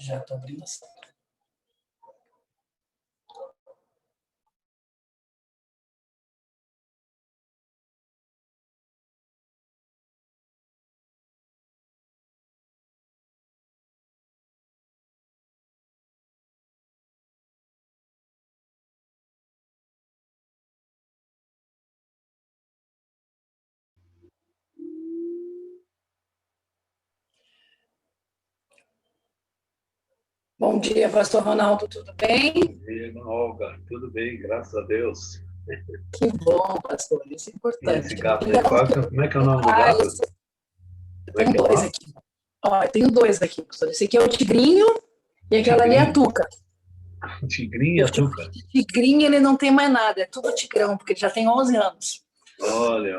Já estou abrindo a sala. Bom dia, pastor Ronaldo, tudo bem? Bom dia, irmã Olga. Tudo bem, graças a Deus. Que bom, pastor, isso é E importante. esse gato aí, como é que é o nome do Ah, gato? eu tenho dois aqui. Ó, eu tenho dois aqui, pastor. Esse aqui é o Tigrinho e aquela ali é a Tuca. Tigrinho e a Tuca. O Tigrinho, ele não tem mais nada, é tudo Tigrão, porque ele já tem 11 anos. Olha.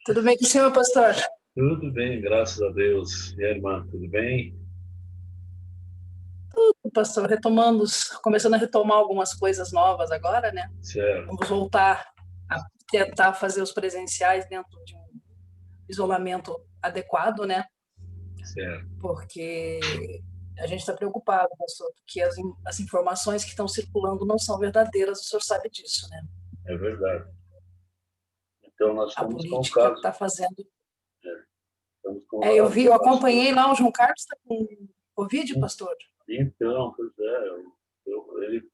Tudo bem com o senhor, pastor? Tudo bem, graças a Deus. E a irmã, tudo bem? Tudo, pastor, começando a retomar algumas coisas novas agora, né? Certo. Vamos voltar a tentar fazer os presenciais dentro de um isolamento adequado, né? Certo. Porque a gente está preocupado, pastor, porque as informações que estão circulando não são verdadeiras, o senhor sabe disso, né? É verdade. Então, nós A estamos com o política caso. está fazendo... Estamos com eu acompanhei lá, o João Carlos está com Covid, pastor? Então, pois é,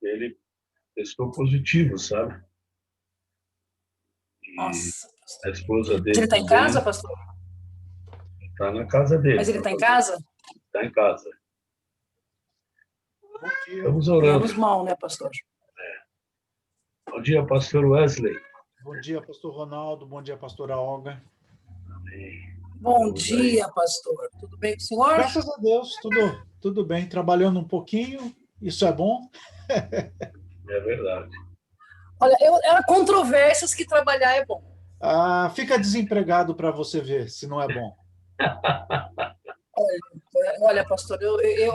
ele testou positivo, sabe? E Nossa, a pastor. esposa Mas dele ele está em também casa, pastor? está na casa dele. Mas ele está em casa? Está em casa. Bom dia. Estamos orando. Menos mal, né, pastor? Bom dia, pastor Wesley. Bom dia, pastor Ronaldo. Bom dia, pastora Olga. Amém. Bom dia, pastor. Tudo bem com o senhor? Graças a Deus, tudo bem. Trabalhando um pouquinho, isso é bom. É verdade. Olha, há controvérsias que trabalhar é bom. Fica desempregado para você ver se não é bom. Olha, pastor,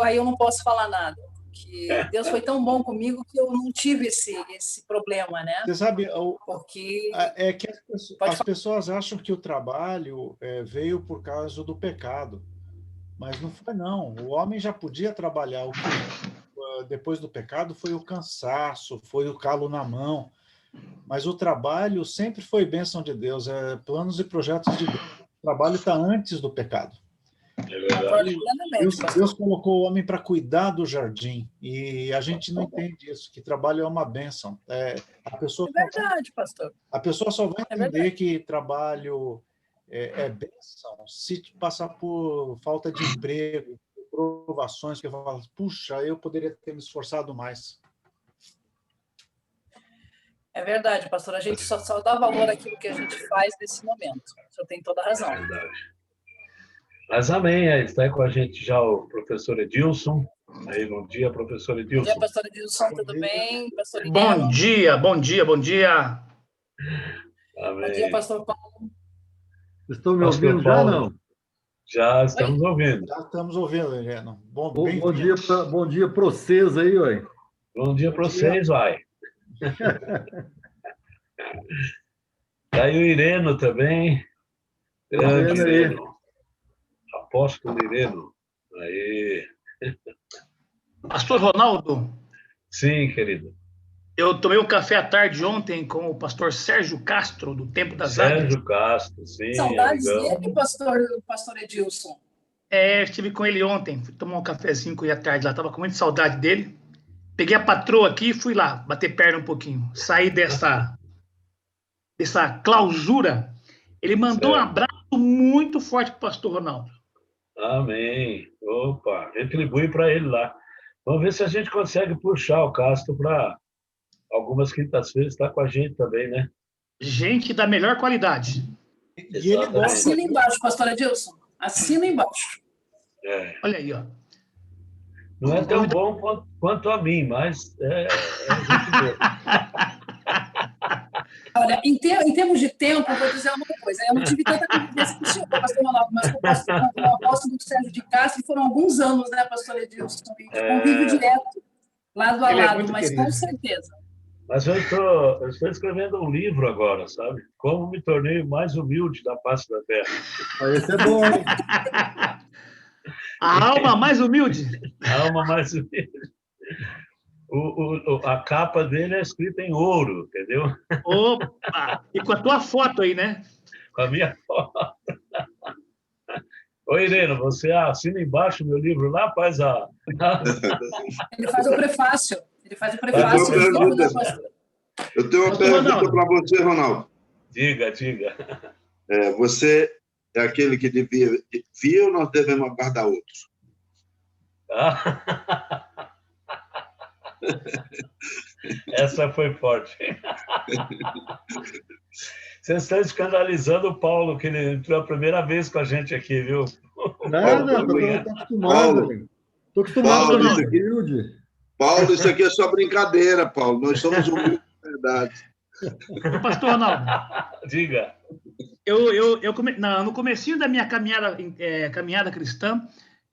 aí eu não posso falar nada, porque Deus foi tão bom comigo que eu não tive esse problema, né? Você sabe, Porque... é que as pessoas acham que o trabalho veio por causa do pecado, mas não foi, não. O homem já podia trabalhar. O que depois do pecado foi o cansaço, foi o calo na mão. Mas o trabalho sempre foi bênção de Deus, planos e projetos de Deus. O trabalho está antes do pecado. É verdade. Deus colocou o homem para cuidar do jardim, e a gente não entende isso, que trabalho é uma bênção. É verdade, pastor. A pessoa só vai entender que trabalho é bênção se passar por falta de emprego, por provações, que fala, puxa, eu poderia ter me esforçado mais. É verdade, pastor. A gente só dá valor àquilo que a gente faz nesse momento. O senhor tem toda a razão. É verdade. Mas amém, está com a gente já o professor Edilson. Aí, bom dia, professor Edilson. Bom dia, pastor Edilson, tudo bem? Pastor Bom dia. Amém. Bom dia, pastor Paulo. Estão me ouvindo já, não? Já estamos ouvindo. Já estamos ouvindo, Heleno. Bom dia para vocês aí, ué. Bom dia para vocês, vai. Tá aí o Ireno também. Grande Ireno. Apóstolo Ireno. Aí. Pastor Ronaldo. Sim, querido. Eu tomei um café à tarde ontem com o pastor Sérgio Castro, do Tempo das Águias. Sérgio Castro, sim. Saudades dele, pastor Edilson. Estive com ele ontem, fui tomar um cafezinho com ele à tarde lá, estava com muita saudade dele. Peguei a patroa aqui e fui lá, bater perna um pouquinho. Saí dessa clausura. Ele mandou um abraço muito forte para o pastor Ronaldo. Amém. Opa, retribui para ele lá. Vamos ver se a gente consegue puxar o Castro para algumas quintas-feiras, está com a gente também, né? Gente da melhor qualidade. E ele gosta. Assina embaixo, pastor Edilson. Assina embaixo. Olha aí, ó. Não é tão bom quanto a mim, mas é gente boa. Olha, em termos de tempo, eu vou dizer uma coisa. Eu não tive tanta convivência com o senhor, pastor Ronaldo, mas com o apóstolo Sérgio de Castro foram alguns anos, né, pastor Edilson? Convívio direto, lado a lado, mas querido. Com certeza. Mas eu estou escrevendo um livro agora, sabe? Como me tornei o mais humilde da face da terra. Esse é bom, hein? A alma mais humilde. A alma mais humilde. A capa dele é escrita em ouro, entendeu? Opa! E com a tua foto aí, né? Com a minha foto. Ô, Irene, você assina embaixo meu livro lá, faz a... Ele faz o prefácio. Ele faz o Faz prefácio. o prefácio. Eu tenho uma pergunta para você, Ronaldo. Diga. Você é aquele que devia ou nós devemos aguardar outros? Essa foi forte. Vocês estão escandalizando o Paulo, que ele entrou a primeira vez com a gente aqui, viu? Nada, estou acostumado. Estou acostumado com isso aqui, humilde. Paulo, isso aqui é só brincadeira, Paulo. Nós somos humildes de verdade. Pastor Ronaldo. Diga. No comecinho da minha caminhada cristã,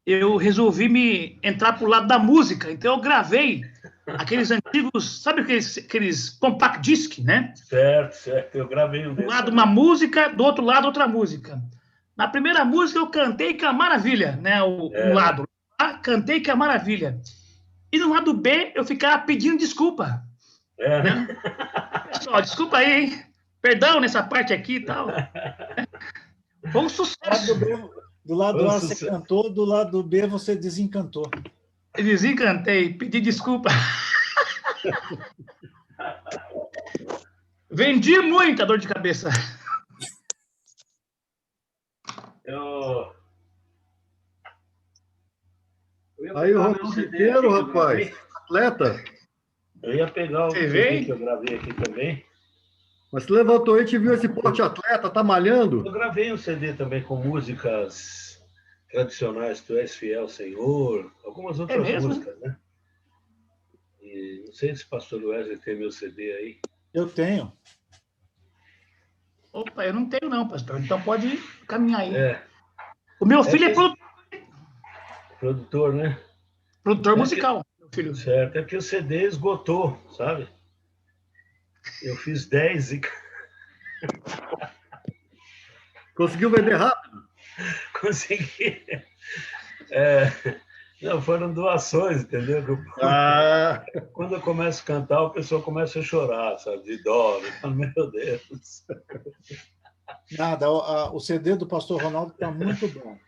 eu resolvi entrar para o lado da música. Então, eu gravei aqueles antigos, sabe aqueles compact disc, né? Certo. Eu gravei um desses. Do lado uma música, do outro lado outra música. Na primeira música, eu cantei que é a maravilha, né? Um lado. Lá, cantei que é a maravilha. E no lado B, eu ficava pedindo desculpa. Né? Pessoal, desculpa aí, hein? Perdão nessa parte aqui e tal. Foi um sucesso. Do lado A você cantou, do lado B você desencantou. Desencantei, pedi desculpa. Vendi muita dor de cabeça. Aí o Ronaldo inteiro, rapaz. Atleta. Eu ia pegar o CD que eu gravei aqui também. Mas você levantou aí e te viu esse porte atleta, tá malhando? Eu gravei um CD também com músicas tradicionais, Tu És Fiel, Senhor, algumas outras músicas, né? E não sei se o pastor Wesley tem meu CD aí. Eu tenho. Opa, eu não tenho não, pastor. Então pode caminhar aí. O meu filho é produtor, né? Produtor musical, meu filho. Certo, é que o CD esgotou, sabe? Eu fiz 10 e... Conseguiu vender rápido? Consegui. Não, foram doações, entendeu? Quando eu começo a cantar, o pessoal começa a chorar, sabe? De dó. Meu Deus. Nada, o CD do pastor Ronaldo está muito bom.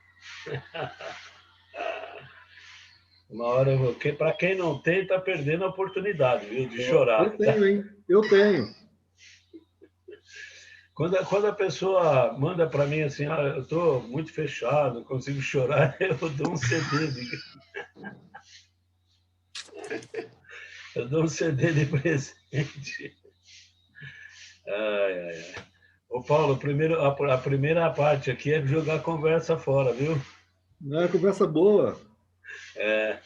Uma hora eu vou... Para quem não tem, está perdendo a oportunidade, viu? De chorar. Eu tenho, hein? Eu tenho. Quando a pessoa manda para mim assim, eu estou muito fechado, não consigo chorar, eu dou um CD. Eu dou um CD de presente. Ai. Ô, Paulo, a primeira parte aqui é jogar a conversa fora, viu? Não, é conversa boa. É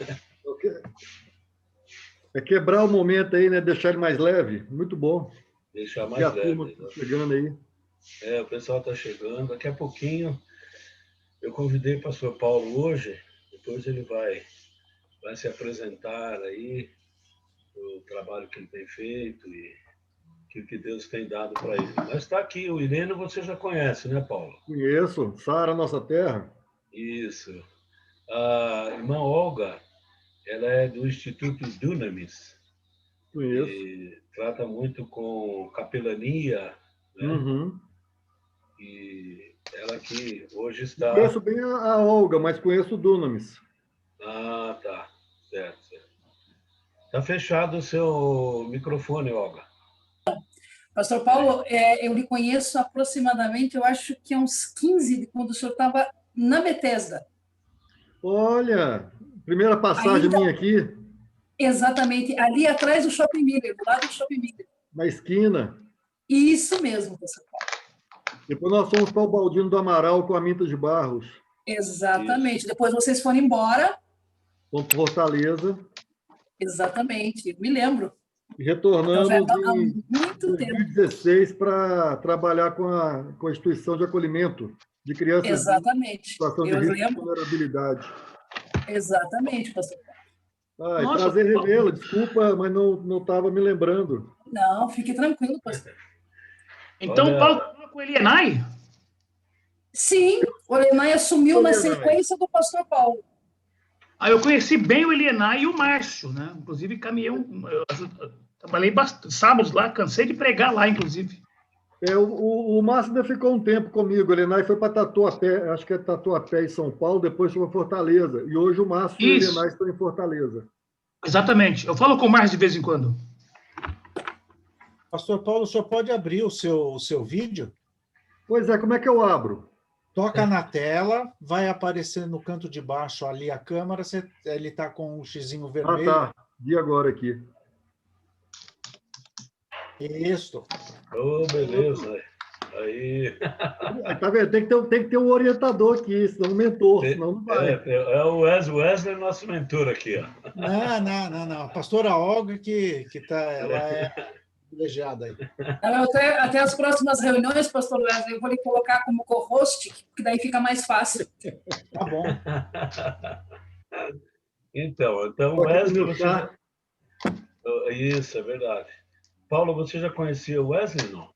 quebrar o momento aí, né? Deixar ele mais leve. Muito bom. Deixar mais leve. Turma tá chegando aí. O pessoal está chegando. Daqui a pouquinho, eu convidei o pastor Paulo hoje. Depois ele vai se apresentar aí, o trabalho que ele tem feito e o que Deus tem dado para ele. Mas está aqui, o Irene você já conhece, né, Paulo? Conheço. Sara, nossa terra. Isso. A irmã Olga, ela é do Instituto Dunamis. Conheço. E trata muito com capelania, né? Uhum. E ela aqui hoje está... Conheço bem a Olga, mas conheço o Dunamis. Ah, tá. Certo. Está fechado o seu microfone, Olga. Pastor Paulo, eu lhe conheço aproximadamente, eu acho que há uns 15, quando o senhor estava na Bethesda. Olha, primeira passagem minha aqui. Exatamente, ali atrás do Shopping Miller, do lado do Shopping Miller. Na esquina. Isso mesmo, pastor Paulo. Depois nós fomos para o Baldino do Amaral com a Minta de Barros. Exatamente. Isso. Depois vocês foram embora. Fomos para Fortaleza. Exatamente, me lembro. E retornamos em 2016 para trabalhar com a instituição de acolhimento de crianças. Exatamente. Em situação de risco e vulnerabilidade. Exatamente, pastor Paulo. Nossa, prazer revê-la. Desculpa, mas não estava me lembrando. Não, fique tranquilo, pastor. Então, o Paulo estava com o Elienay? Sim, o Elienay assumiu na sequência do pastor Paulo. Aí eu conheci bem o Elienay e o Márcio, né? Inclusive, caminhei trabalhei sábados lá, cansei de pregar lá, inclusive. O Márcio ainda ficou um tempo comigo. O Elenay foi para Tatuapé, acho que é Tatuapé em São Paulo, depois foi para Fortaleza. E hoje o Márcio e o Elenay estão em Fortaleza. Exatamente. Eu falo com o Márcio de vez em quando. Pastor Paulo, o senhor pode abrir o seu vídeo? Pois é, como é que eu abro? Toca na tela, vai aparecer no canto de baixo ali a câmera, ele está com um xizinho vermelho. Ah, tá. Vi agora aqui. Isso. Oh, beleza. Aí. Tá vendo? Tem que ter um orientador aqui, senão um mentor, senão não vai. É o Wesley, nosso mentor aqui, ó. Não. A pastora Olga que tá, ela é privilegiada aí. Até as próximas reuniões, pastor Wesley, eu vou lhe colocar como co-host, que daí fica mais fácil. Tá bom. Então Wesley... Isso, é verdade. Paulo, você já conhecia o Wesley, não?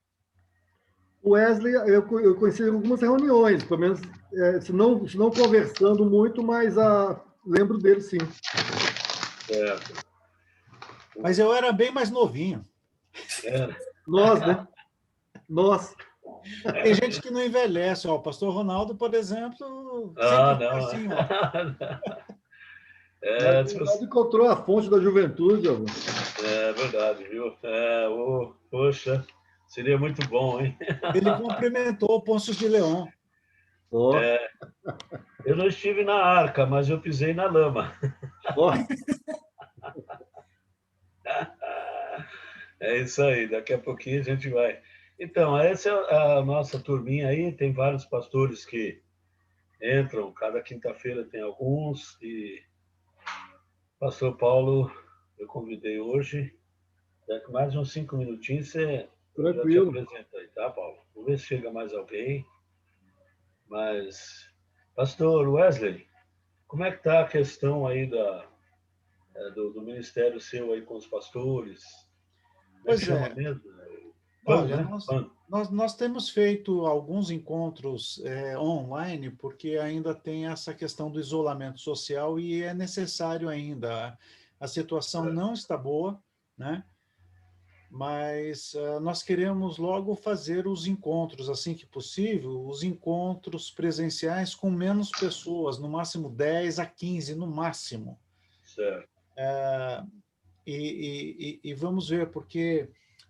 O Wesley, eu conheci em algumas reuniões, pelo menos, se não conversando muito, mas lembro dele, sim. Certo. Mas eu era bem mais novinho. Era. Nós, né? Nós. Tem gente que não envelhece. Ó, o pastor Ronaldo, por exemplo, Não. assim, ó. Você encontrou a fonte da juventude, ó. É verdade, viu? Poxa, seria muito bom, hein? Ele cumprimentou o Pôncio de Leão. Oh. Eu não estive na arca, mas eu pisei na lama. Oh. É isso aí, daqui a pouquinho a gente vai. Então, essa é a nossa turminha aí, tem vários pastores que entram, cada quinta-feira tem alguns, e pastor Paulo, eu convidei hoje, daqui mais uns 5 minutinhos você já te apresenta aí, tá, Paulo? Vamos ver se chega mais alguém. Mas, pastor Wesley, como é que está a questão aí do ministério seu aí com os pastores? Pois é. Mesmo? Olha, nós temos feito alguns encontros online, porque ainda tem essa questão do isolamento social e é necessário ainda. A situação não está boa, né? Mas nós queremos logo fazer os encontros, assim que possível, os encontros presenciais com menos pessoas, no máximo 10 a 15, no máximo. Certo. E vamos ver, porque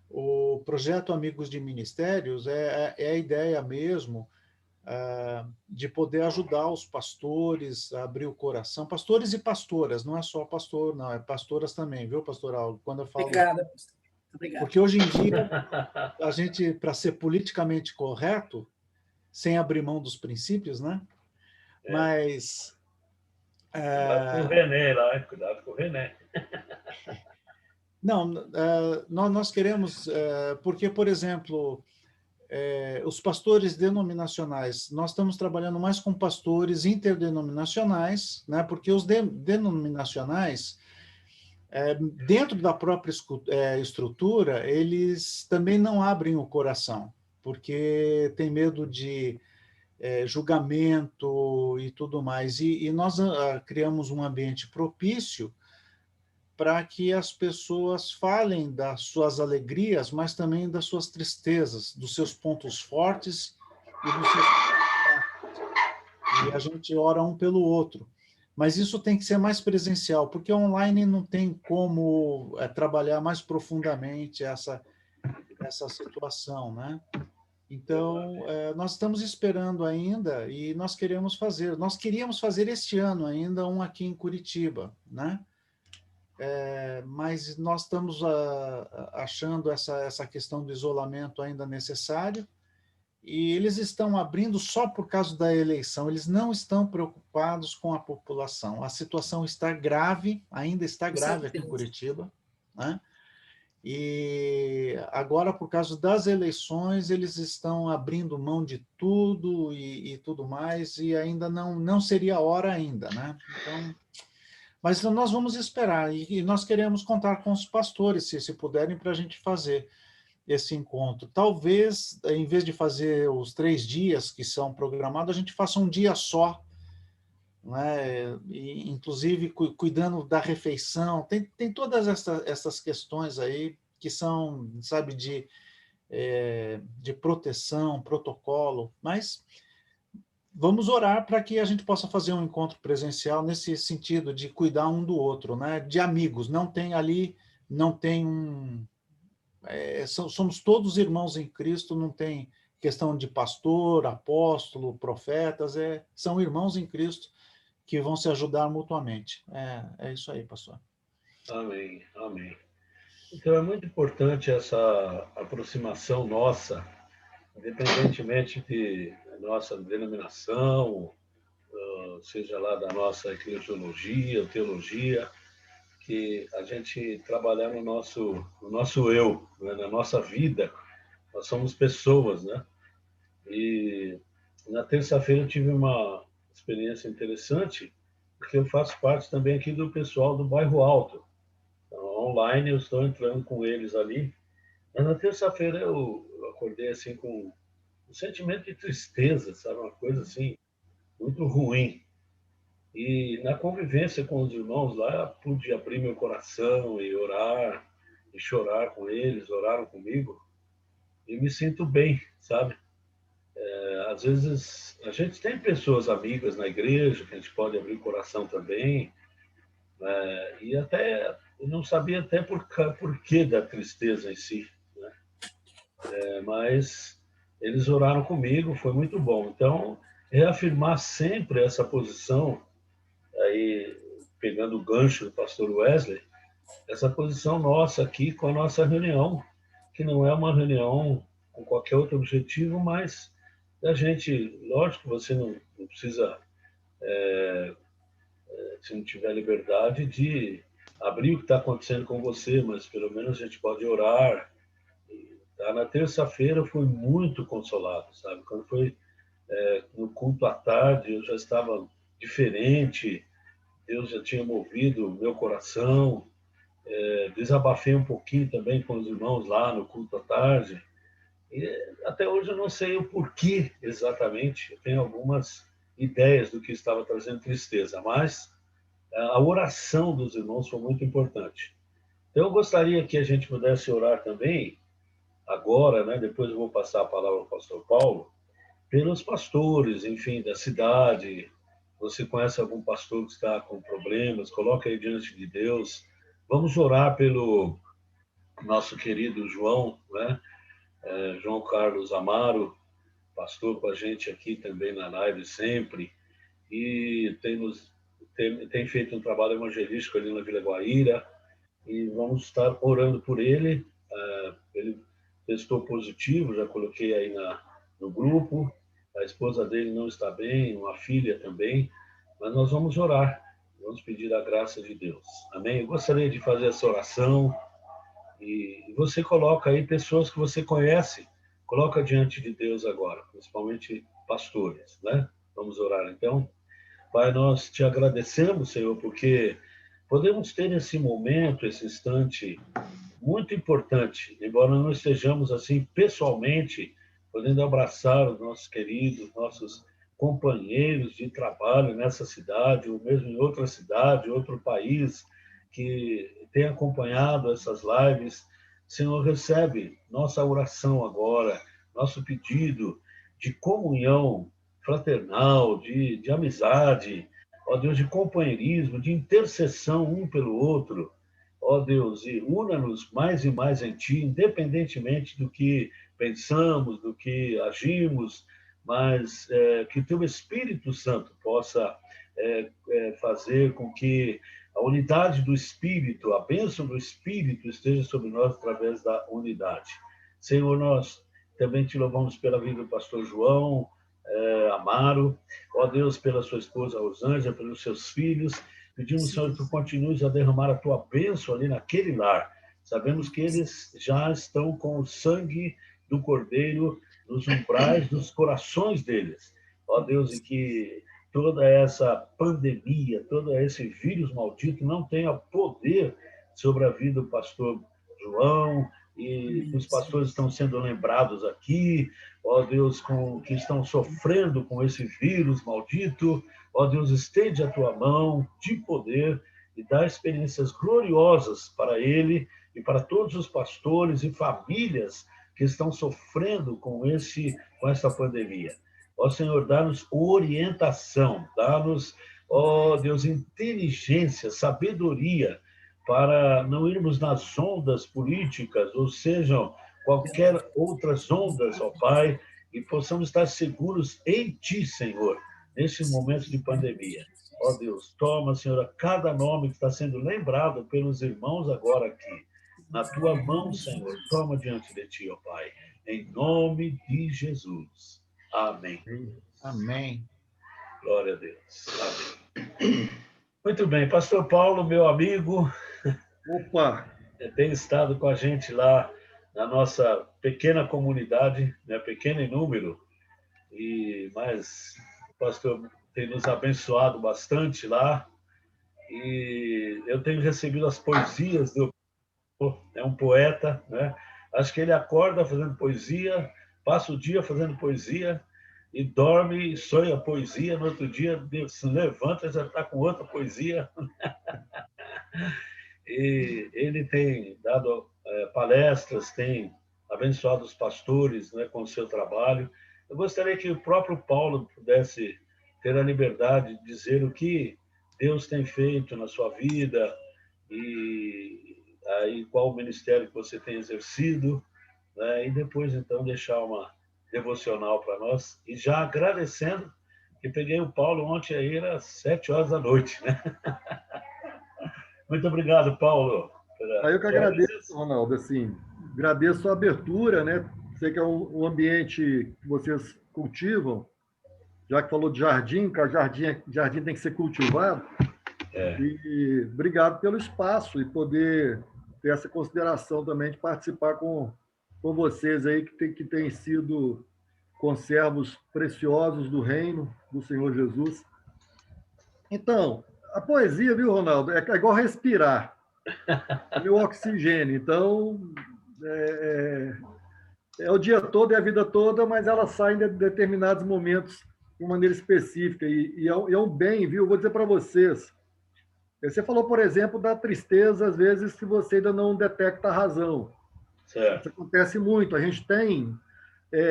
o projeto Amigos de Ministérios é a ideia mesmo de poder ajudar os pastores a abrir o coração. Pastores e pastoras, não é só pastor, não, é pastoras também, viu, pastor Aldo? Quando eu falo... Obrigada, pastor. Obrigada. Porque hoje em dia, a gente, para ser politicamente correto, sem abrir mão dos princípios, né? Mas... Cuidado com o René lá, cuidado com o René. Não, nós queremos, porque, por exemplo, os pastores denominacionais, nós estamos trabalhando mais com pastores interdenominacionais, né? Porque os denominacionais, dentro da própria estrutura, eles também não abrem o coração, porque tem medo de julgamento e tudo mais. E nós criamos um ambiente propício para que as pessoas falem das suas alegrias, mas também das suas tristezas, dos seus pontos fortes e dos seus pontos fracos. E a gente ora um pelo outro. Mas isso tem que ser mais presencial, porque online não tem como trabalhar mais profundamente essa situação, né? Então, nós estamos esperando ainda e nós queríamos fazer este ano ainda um aqui em Curitiba, né? Mas nós estamos achando essa questão do isolamento ainda necessário e eles estão abrindo só por causa da eleição, eles não estão preocupados com a população. A situação está grave, ainda está grave aqui em Curitiba, né? E agora, por causa das eleições, eles estão abrindo mão de tudo e tudo mais, e ainda não seria a hora ainda, né? Então... Mas nós vamos esperar, e nós queremos contar com os pastores, se puderem, para a gente fazer esse encontro. Talvez, em vez de fazer os 3 dias que são programados, a gente faça um dia só, né? E, inclusive cuidando da refeição. Tem todas essas questões aí que são, sabe, de proteção, protocolo, mas vamos orar para que a gente possa fazer um encontro presencial nesse sentido de cuidar um do outro, né? De amigos. Não tem ali, não tem somos todos irmãos em Cristo, não tem questão de pastor, apóstolo, profetas, são irmãos em Cristo que vão se ajudar mutuamente. É isso aí, pastor. Amém, amém. Então, é muito importante essa aproximação nossa, independentemente de nossa denominação, seja lá da nossa eclesiologia, teologia, que a gente trabalhar no nosso eu, né? Na nossa vida. Nós somos pessoas, né? E na terça-feira eu tive uma experiência interessante, porque eu faço parte também aqui do pessoal do Bairro Alto. Então, online eu estou entrando com eles ali. Mas na terça-feira eu acordei assim com um sentimento de tristeza, sabe? Uma coisa assim, muito ruim. E na convivência com os irmãos lá, pude abrir meu coração e orar, e chorar com eles, oraram comigo, e me sinto bem, sabe? Às vezes, a gente tem pessoas amigas na igreja, que a gente pode abrir o coração também, e até, eu não sabia até por que da tristeza em si, né? Mas eles oraram comigo, foi muito bom. Então, reafirmar sempre essa posição, aí pegando o gancho do pastor Wesley, essa posição nossa aqui com a nossa reunião, que não é uma reunião com qualquer outro objetivo, mas a gente, lógico, você não precisa, se não tiver liberdade, de abrir o que está acontecendo com você, mas pelo menos a gente pode orar. Tá? Na terça-feira eu fui muito consolado, sabe? Quando foi no culto à tarde, eu já estava diferente, Deus já tinha movido o meu coração, desabafei um pouquinho também com os irmãos lá no culto à tarde, e até hoje eu não sei o porquê exatamente, eu tenho algumas ideias do que estava trazendo tristeza, mas a oração dos irmãos foi muito importante. Então eu gostaria que a gente pudesse orar também, agora, né, depois eu vou passar a palavra ao pastor Paulo, pelos pastores, enfim, da cidade. Você conhece algum pastor que está com problemas, coloca aí diante de Deus. Vamos orar pelo nosso querido João, né? João Carlos Amaro, pastor com a gente aqui também na live sempre, e tem feito um trabalho evangelístico ali na Vila Guaíra, e vamos estar orando por ele. Ele testou positivo, já coloquei aí no grupo, a esposa dele não está bem, uma filha também, mas nós vamos orar, vamos pedir a graça de Deus. Amém? Eu gostaria de fazer essa oração, e você coloca aí pessoas que você conhece, coloca diante de Deus agora, principalmente pastores, né? Vamos orar então. Pai, nós te agradecemos, Senhor, porque podemos ter esse momento, esse instante muito importante, embora não estejamos assim pessoalmente, podendo abraçar os nossos queridos, nossos companheiros de trabalho nessa cidade, ou mesmo em outra cidade, outro país, que tem acompanhado essas lives. Senhor, recebe nossa oração agora, nosso pedido de comunhão fraternal, de amizade, ó Deus, de companheirismo, de intercessão um pelo outro, ó Deus, e una-nos mais e mais em Ti, independentemente do que pensamos, do que agimos, mas que Teu Espírito Santo possa fazer com que a unidade do Espírito, a bênção do Espírito esteja sobre nós através da unidade. Senhor, nós também Te louvamos pela vida do pastor João Amaro, ó Deus, pela sua esposa Rosângela, pelos seus filhos. Pedimos, Senhor, que Tu continues a derramar a Tua bênção ali naquele lar. Sabemos que eles já estão com o sangue do Cordeiro nos umbrais dos corações deles. Ó Deus, e que toda essa pandemia, todo esse vírus maldito não tenha poder sobre a vida do pastor João, e os pastores estão sendo lembrados aqui, ó Deus, que estão sofrendo com esse vírus maldito. Ó Deus, estende a tua mão de poder e dá experiências gloriosas para ele e para todos os pastores e famílias que estão sofrendo com essa pandemia. Ó Senhor, dá-nos orientação, dá-nos, ó Deus, inteligência, sabedoria, para não irmos nas ondas políticas, ou sejam, qualquer outras ondas, ó Pai, e possamos estar seguros em Ti, Senhor, nesse momento de pandemia. Ó Deus, toma, Senhor, cada nome que está sendo lembrado pelos irmãos agora aqui, na Tua mão, Senhor, toma diante de Ti, ó Pai, em nome de Jesus. Amém. Amém. Glória a Deus. Amém. Muito bem, pastor Paulo, meu amigo, Opa! tem estado com a gente lá na nossa pequena comunidade, né, pequena em número, mas o pastor tem nos abençoado bastante lá, e eu tenho recebido as poesias é um poeta, né? Acho que ele acorda fazendo poesia, passa o dia fazendo poesia, e dorme e sonha poesia, no outro dia se levanta e já está com outra poesia. E ele tem dado palestras, tem abençoado os pastores, né, com o seu trabalho. Eu gostaria que o próprio Paulo pudesse ter a liberdade de dizer o que Deus tem feito na sua vida e aí qual o ministério que você tem exercido, né, e depois, então, deixar uma devocional para nós. E já agradecendo que peguei o Paulo ontem aí, era 7h da noite, né? Muito obrigado, Paulo. Aí eu que agradeço, Ronaldo, assim, agradeço a abertura, né? Sei que é um ambiente que vocês cultivam, já que falou de jardim, que jardim tem que ser cultivado. E obrigado pelo espaço e poder ter essa consideração também de participar com vocês aí, que têm sido conservos preciosos do reino do Senhor Jesus. Então, a poesia, viu, Ronaldo, é igual respirar. É meu oxigênio. Então, é o dia todo e a vida toda, mas ela sai em determinados momentos de maneira específica. E é um bem, viu? Eu vou dizer para vocês. Você falou, por exemplo, da tristeza, às vezes, que você ainda não detecta a razão. Certo. Isso acontece muito. A gente tem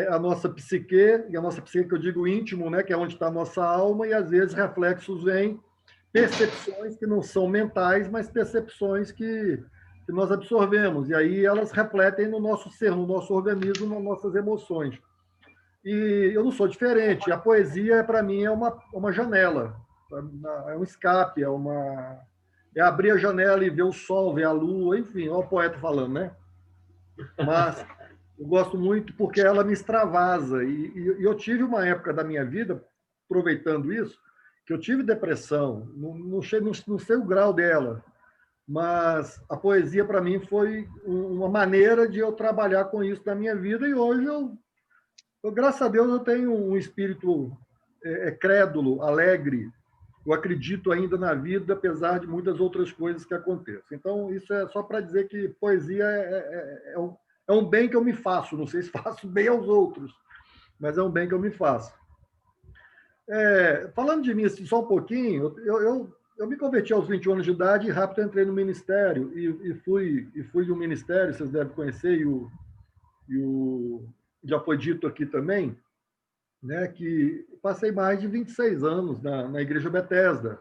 a nossa psique, e a nossa psique que eu digo íntimo, né, que é onde está a nossa alma, e às vezes reflexos vêm, percepções que não são mentais, mas percepções que nós absorvemos, e aí elas refletem no nosso ser, no nosso organismo, nas nossas emoções. E eu não sou diferente. A poesia, para mim, é uma janela, é um escape, é abrir a janela e ver o sol, ver a lua, enfim, olha o poeta falando, né? Mas eu gosto muito porque ela me extravasa. E eu tive uma época da minha vida, aproveitando isso, que eu tive depressão. Não sei o grau dela, mas a poesia, para mim, foi uma maneira de eu trabalhar com isso na minha vida. E hoje, graças a Deus, eu tenho um espírito crédulo, alegre. Eu acredito ainda na vida, apesar de muitas outras coisas que aconteçam. Então, isso é só para dizer que poesia é um bem que eu me faço. Não sei se faço bem aos outros, mas é um bem que eu me faço. Falando de mim assim, só um pouquinho, eu me converti aos 21 anos de idade e rápido entrei no ministério. E fui de um ministério, vocês devem conhecer, já foi dito aqui também, né, que passei mais de 26 anos na Igreja Bethesda.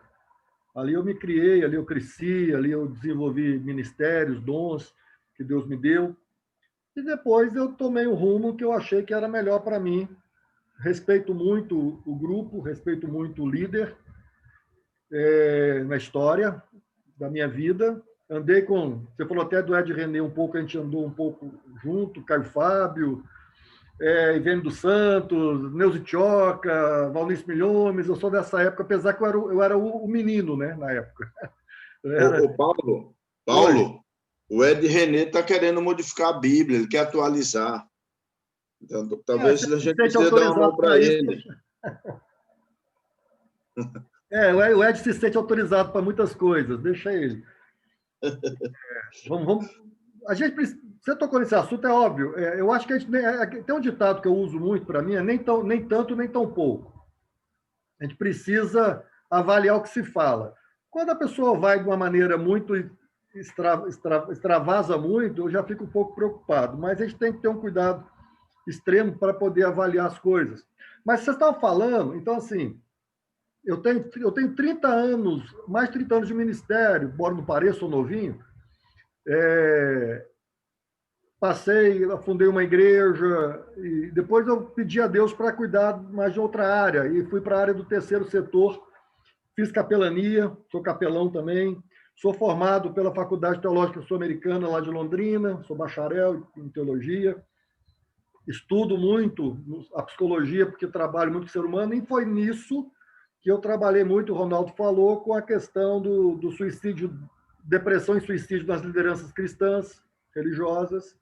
Ali eu me criei, ali eu cresci, ali eu desenvolvi ministérios, dons que Deus me deu. E depois eu tomei um rumo que eu achei que era melhor para mim. Respeito muito o grupo, respeito muito o líder na história da minha vida. Andei com... Você falou até do Ed René um pouco, a gente andou um pouco junto, Caio Fábio, Ivênio dos Santos, Neuzi Tioca, Valnice Milhomes. Eu sou dessa época, apesar que eu era o menino, né, na época. Paulo, o Ed René está querendo modificar a Bíblia, ele quer atualizar. Então, talvez a gente precise dar uma mão para ele. O Ed se sente autorizado para muitas coisas, deixa ele. A gente precisa, você tocou nesse assunto, é óbvio. Eu acho que a gente, tem um ditado que eu uso muito para mim, é nem tanto, nem tão pouco. A gente precisa avaliar o que se fala. Quando a pessoa vai de uma maneira muito extravasa muito, eu já fico um pouco preocupado. Mas a gente tem que ter um cuidado extremo para poder avaliar as coisas. Mas vocês estavam falando, então, assim, eu tenho 30 anos, mais de 30 anos de ministério, embora não pareça, sou novinho. Fundei uma igreja, e depois eu pedi a Deus para cuidar mais de outra área, e fui para a área do terceiro setor, fiz capelania, sou capelão também, sou formado pela Faculdade Teológica Sul-Americana, lá de Londrina, sou bacharel em teologia, estudo muito a psicologia, porque trabalho muito com o ser humano, e foi nisso que eu trabalhei muito, o Ronaldo falou, com a questão do suicídio, depressão e suicídio nas lideranças cristãs, religiosas.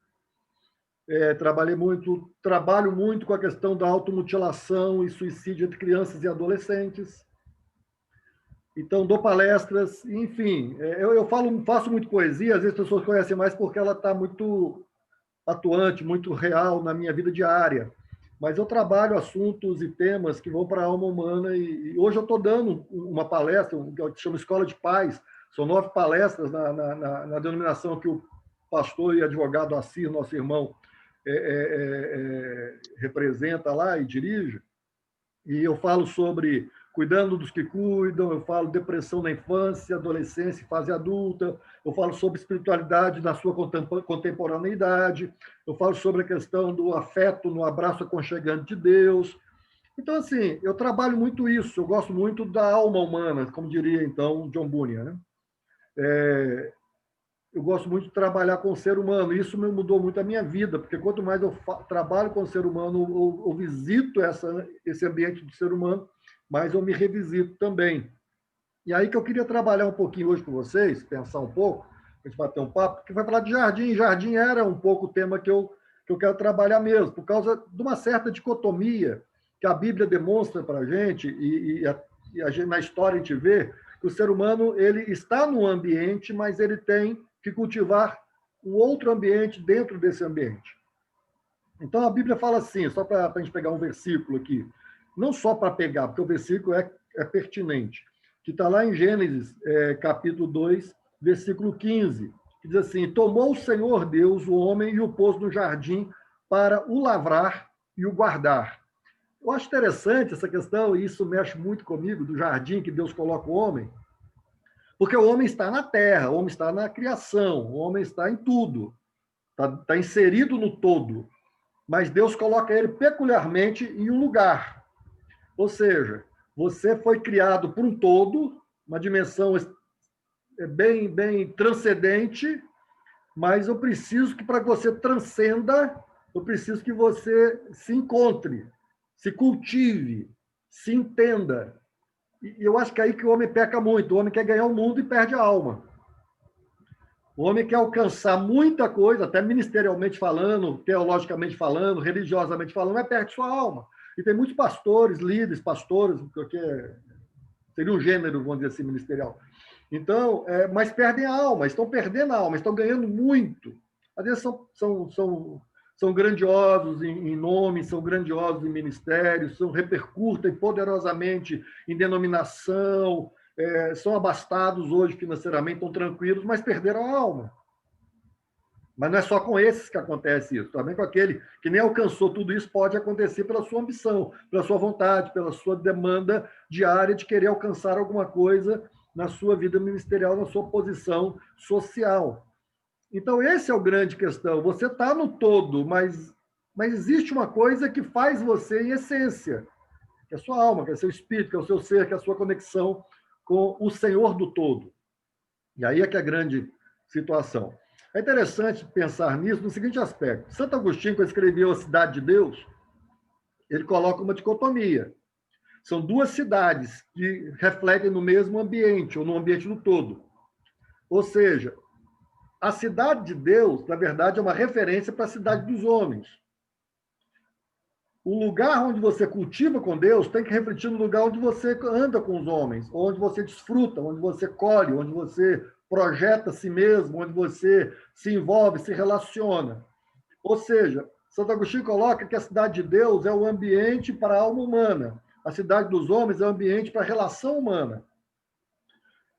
Trabalho muito com a questão da automutilação e suicídio entre crianças e adolescentes. Então, dou palestras, enfim. Eu faço muito poesia, às vezes as pessoas conhecem mais porque ela está muito atuante, muito real na minha vida diária. Mas eu trabalho assuntos e temas que vão para a alma humana, e hoje eu estou dando uma palestra, que chama Escola de Paz. São 9 palestras na denominação que o pastor e advogado Assir, nosso irmão, representa lá e dirige. E eu falo sobre cuidando dos que cuidam, eu falo depressão na infância, adolescência e fase adulta, eu falo sobre espiritualidade na sua contemporaneidade, eu falo sobre a questão do afeto no abraço aconchegante de Deus. Então, assim, eu trabalho muito isso, eu gosto muito da alma humana, como diria, então, John Bunyan, né? Eu gosto muito de trabalhar com o ser humano, e isso me mudou muito a minha vida, porque quanto mais eu trabalho com o ser humano, eu visito esse ambiente do ser humano, mais eu me revisito também. E aí que eu queria trabalhar um pouquinho hoje com vocês, pensar um pouco, a gente bater um papo, porque vai falar de jardim. Jardim era um pouco o tema que eu quero trabalhar mesmo, por causa de uma certa dicotomia que a Bíblia demonstra para a gente, e na história a gente vê que o ser humano ele está num ambiente, mas ele tem que cultivar um outro ambiente dentro desse ambiente. Então, a Bíblia fala assim, só para a gente pegar um versículo aqui, não só para pegar, porque o versículo é pertinente, que está lá em Gênesis, capítulo 2, versículo 15, que diz assim: tomou o Senhor Deus o homem e o pôs no jardim para o lavrar e o guardar. Eu acho interessante essa questão, e isso mexe muito comigo, do jardim que Deus coloca o homem, porque o homem está na terra, o homem está na criação, o homem está em tudo, está inserido no todo, mas Deus coloca ele peculiarmente em um lugar. Ou seja, você foi criado por um todo, uma dimensão bem transcendente, mas eu preciso que para que você transcenda, eu preciso que você se encontre, se cultive, se entenda. E eu acho que é aí que o homem peca muito. O homem quer ganhar o mundo e perde a alma. O homem quer alcançar muita coisa, até ministerialmente falando, teologicamente falando, religiosamente falando, mas perde sua alma. E tem muitos pastores, líderes, pastores, porque seria um gênero, vamos dizer assim, ministerial. Então, mas perdem a alma, estão perdendo a alma, estão ganhando muito. Às vezes são grandiosos em nome, são grandiosos em ministérios, repercutem poderosamente em denominação, são abastados hoje financeiramente, estão tranquilos, mas perderam a alma. Mas não é só com esses que acontece isso, também com aquele que nem alcançou tudo isso, pode acontecer pela sua ambição, pela sua vontade, pela sua demanda diária de querer alcançar alguma coisa na sua vida ministerial, na sua posição social. Então, esse é o grande questão. Você está no todo, mas existe uma coisa que faz você em essência, que é a sua alma, que é o seu espírito, que é o seu ser, que é a sua conexão com o Senhor do todo. E aí é que é a grande situação. É interessante pensar nisso no seguinte aspecto. Santo Agostinho, quando escreveu A Cidade de Deus, ele coloca uma dicotomia. São duas cidades que refletem no mesmo ambiente, ou no ambiente do todo. Ou seja, a cidade de Deus, na verdade, é uma referência para a cidade dos homens. O lugar onde você cultiva com Deus tem que refletir no lugar onde você anda com os homens, onde você desfruta, onde você colhe, onde você projeta a si mesmo, onde você se envolve, se relaciona. Ou seja, Santo Agostinho coloca que a cidade de Deus é o ambiente para a alma humana, a cidade dos homens é o ambiente para a relação humana.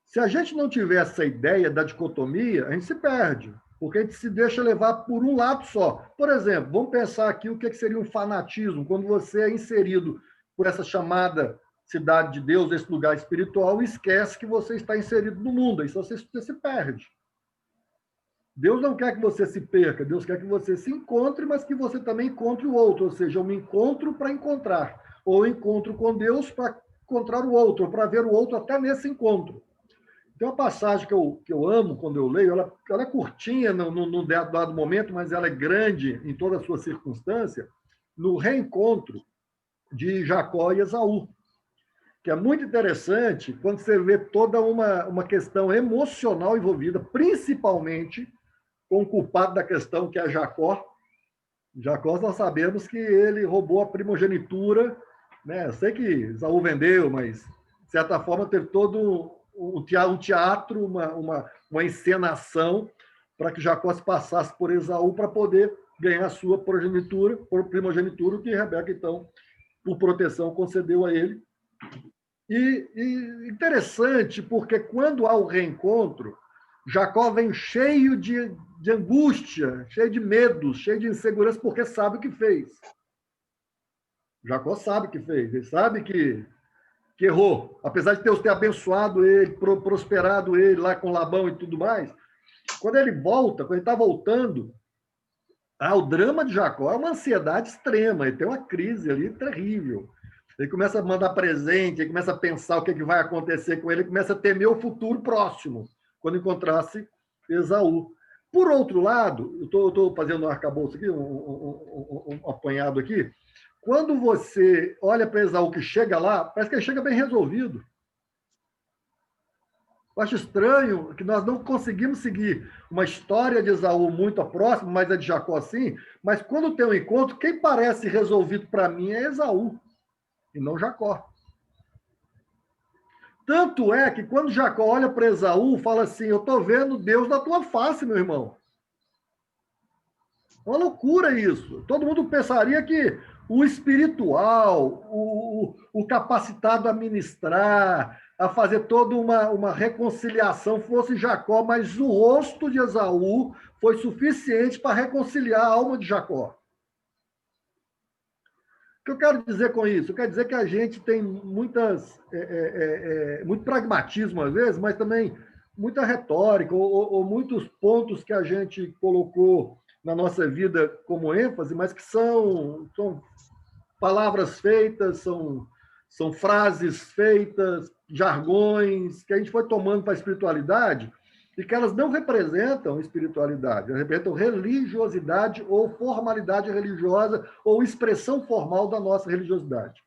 Se a gente não tiver essa ideia da dicotomia, a gente se perde, porque a gente se deixa levar por um lado só. Por exemplo, vamos pensar aqui o que seria um fanatismo, quando você é inserido por essa chamada cidade de Deus, esse lugar espiritual, e esquece que você está inserido no mundo, aí você se perde. Deus não quer que você se perca, Deus quer que você se encontre, mas que você também encontre o outro, ou seja, eu me encontro para encontrar, ou eu encontro com Deus para encontrar o outro, ou para ver o outro até nesse encontro. Tem uma passagem que eu amo quando eu leio, ela é curtinha num dado momento, mas ela é grande em toda a sua circunstância, no reencontro de Jacó e Esaú, que é muito interessante quando você vê toda uma questão emocional envolvida, principalmente com o culpado da questão, que é Jacó. Jacó, nós sabemos que ele roubou a primogenitura, né? Eu sei que Esaú vendeu, mas, de certa forma, teve todo um teatro, uma encenação para que Jacó se passasse por Esaú para poder ganhar a sua primogenitura, que Rebeca, então, por proteção, concedeu a ele. E interessante, porque quando há o reencontro, Jacó vem cheio de angústia, cheio de medos, cheio de insegurança, porque sabe o que fez. Jacó sabe o que fez, ele sabe que errou. Apesar de Deus ter abençoado ele, prosperado ele lá com Labão e tudo mais, quando ele volta, quando ele está voltando, o drama de Jacó é uma ansiedade extrema, ele tem uma crise ali terrível. Ele começa a mandar presente, ele começa a pensar o que vai acontecer com ele, ele começa a temer o futuro próximo, quando encontrasse Esaú. Por outro lado, eu estou fazendo um arcabouço aqui, um apanhado aqui, quando você olha para Esaú que chega lá, parece que ele chega bem resolvido. Eu acho estranho que nós não conseguimos seguir uma história de Esaú muito próxima, mas a de Jacó sim, mas quando tem um encontro, quem parece resolvido para mim é Esaú, e não Jacó. Tanto é que quando Jacó olha para Esaú, fala assim, eu estou vendo Deus na tua face, meu irmão. É uma loucura isso. Todo mundo pensaria que o espiritual, o capacitado a ministrar, a fazer toda uma reconciliação fosse Jacó, mas o rosto de Esaú foi suficiente para reconciliar a alma de Jacó. O que eu quero dizer com isso? Eu quero dizer que a gente tem muito pragmatismo às vezes, mas também muita retórica ou muitos pontos que a gente colocou na nossa vida como ênfase, mas que são palavras feitas, são frases feitas, jargões que a gente foi tomando para a espiritualidade e que elas não representam espiritualidade, elas representam religiosidade ou formalidade religiosa ou expressão formal da nossa religiosidade,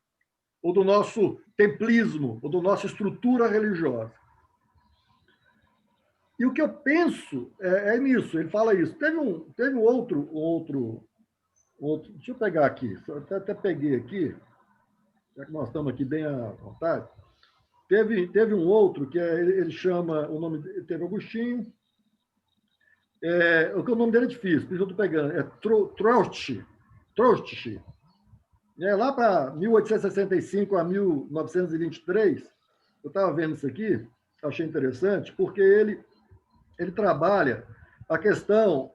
ou do nosso templismo, ou da nossa estrutura religiosa. E o que eu penso é nisso, ele fala isso. Teve um outro. Deixa eu pegar aqui, até peguei aqui, já que nós estamos aqui bem à vontade. Teve um outro que ele chama, o nome teve Agostinho, o nome dele é difícil, por isso eu estou pegando, é Trotsky. Lá para 1865 a 1923, eu estava vendo isso aqui, achei interessante, porque ele trabalha a questão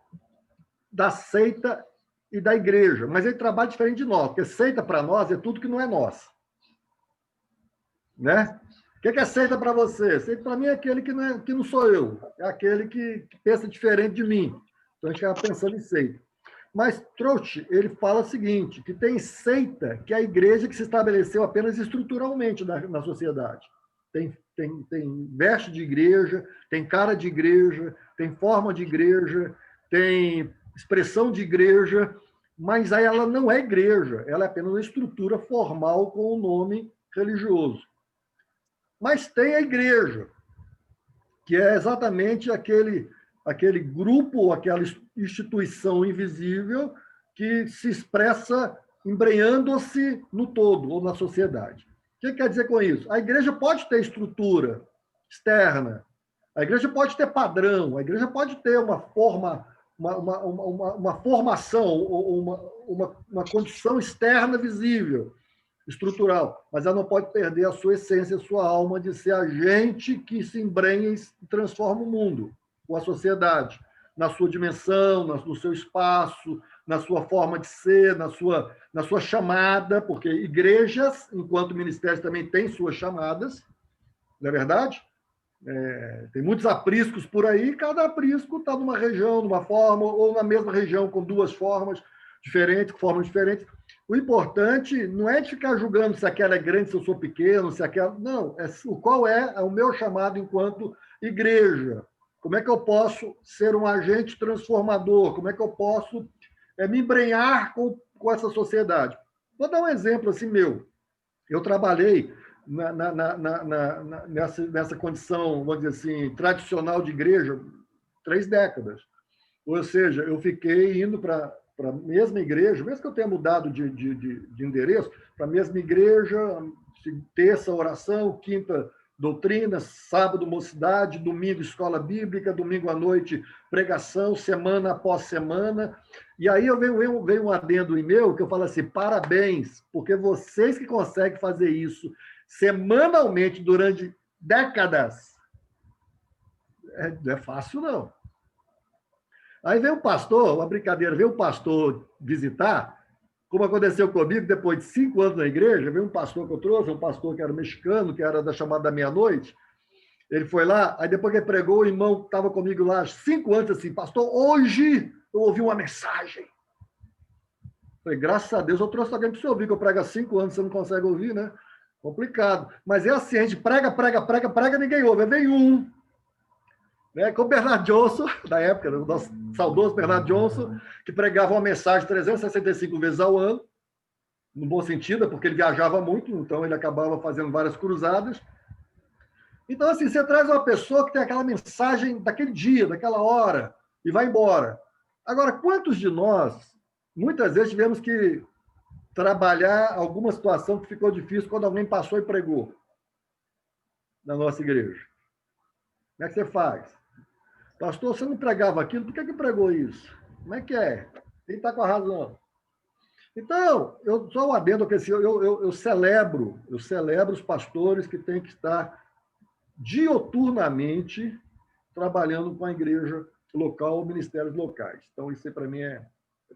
da seita e da igreja, mas ele trabalha diferente de nós, porque seita para nós é tudo que não é nós. Né? O que é seita para você? Seita para mim é aquele que não sou eu, é aquele que pensa diferente de mim. Então a gente acaba pensando em seita. Mas Trotsky, ele fala o seguinte, que tem seita, que é a igreja que se estabeleceu apenas estruturalmente na sociedade. Tem veste de igreja, tem cara de igreja, tem forma de igreja, tem expressão de igreja, mas aí ela não é igreja, ela é apenas uma estrutura formal com o nome religioso. Mas tem a igreja, que é exatamente aquele grupo, aquela instituição invisível que se expressa embrenhando-se no todo, ou na sociedade. O que quer dizer com isso? A igreja pode ter estrutura externa, A igreja pode ter padrão, a igreja pode ter uma forma, uma formação, uma condição externa visível, estrutural, mas ela não pode perder a sua essência, a sua alma de ser agente que se embrenha e transforma o mundo, ou a sociedade, na sua dimensão, no seu espaço, na sua forma de ser, na sua chamada, porque igrejas, enquanto ministérios, também têm suas chamadas, não é verdade? Tem muitos apriscos por aí, cada aprisco está numa região, numa forma, ou na mesma região com duas formas diferentes, com formas diferentes. O importante não é de ficar julgando se aquela é grande, se eu sou pequeno, se aquela... Não, qual é o meu chamado enquanto igreja. Como é que eu posso ser um agente transformador? Como é que eu posso me embrenhar com essa sociedade? Vou dar um exemplo assim meu. Eu trabalhei nessa condição, vamos dizer assim, tradicional de igreja, 3 décadas. Ou seja, eu fiquei indo para a mesma igreja, mesmo que eu tenha mudado de endereço, para a mesma igreja, terça oração, quinta doutrina, sábado mocidade, domingo escola bíblica, domingo à noite pregação, semana após semana. E aí veio um adendo em meu que eu falo assim, parabéns, porque vocês que conseguem fazer isso semanalmente durante décadas, não é fácil, não. Aí veio o pastor, uma brincadeira, veio o pastor visitar, como aconteceu comigo, depois de 5 anos na igreja, veio um pastor que eu trouxe, um pastor que era mexicano, que era da chamada da meia-noite, ele foi lá, aí depois que ele pregou, o irmão estava comigo lá 5 anos, assim, pastor, hoje eu ouvi uma mensagem. Falei, graças a Deus, eu trouxe alguém para você ouvir, que eu prego há 5 anos, você não consegue ouvir, né? Complicado. Mas é assim, a gente prega, ninguém ouve. Aí vem um, né, com o Bernard Johnson, da época, o nosso saudoso Bernard Johnson, que pregava uma mensagem 365 vezes ao ano, no bom sentido, porque ele viajava muito, então ele acabava fazendo várias cruzadas. Então, assim, você traz uma pessoa que tem aquela mensagem daquele dia, daquela hora, e vai embora. Agora, quantos de nós, muitas vezes, tivemos que trabalhar alguma situação que ficou difícil quando alguém passou e pregou na nossa igreja? Como é que você faz? Pastor, você não pregava aquilo, por que pregou isso? Como é que é? Quem está com a razão? Então, só um adendo, que assim, eu celebro os pastores que têm que estar dioturnamente trabalhando com a igreja local ou ministérios locais. Então, isso para mim é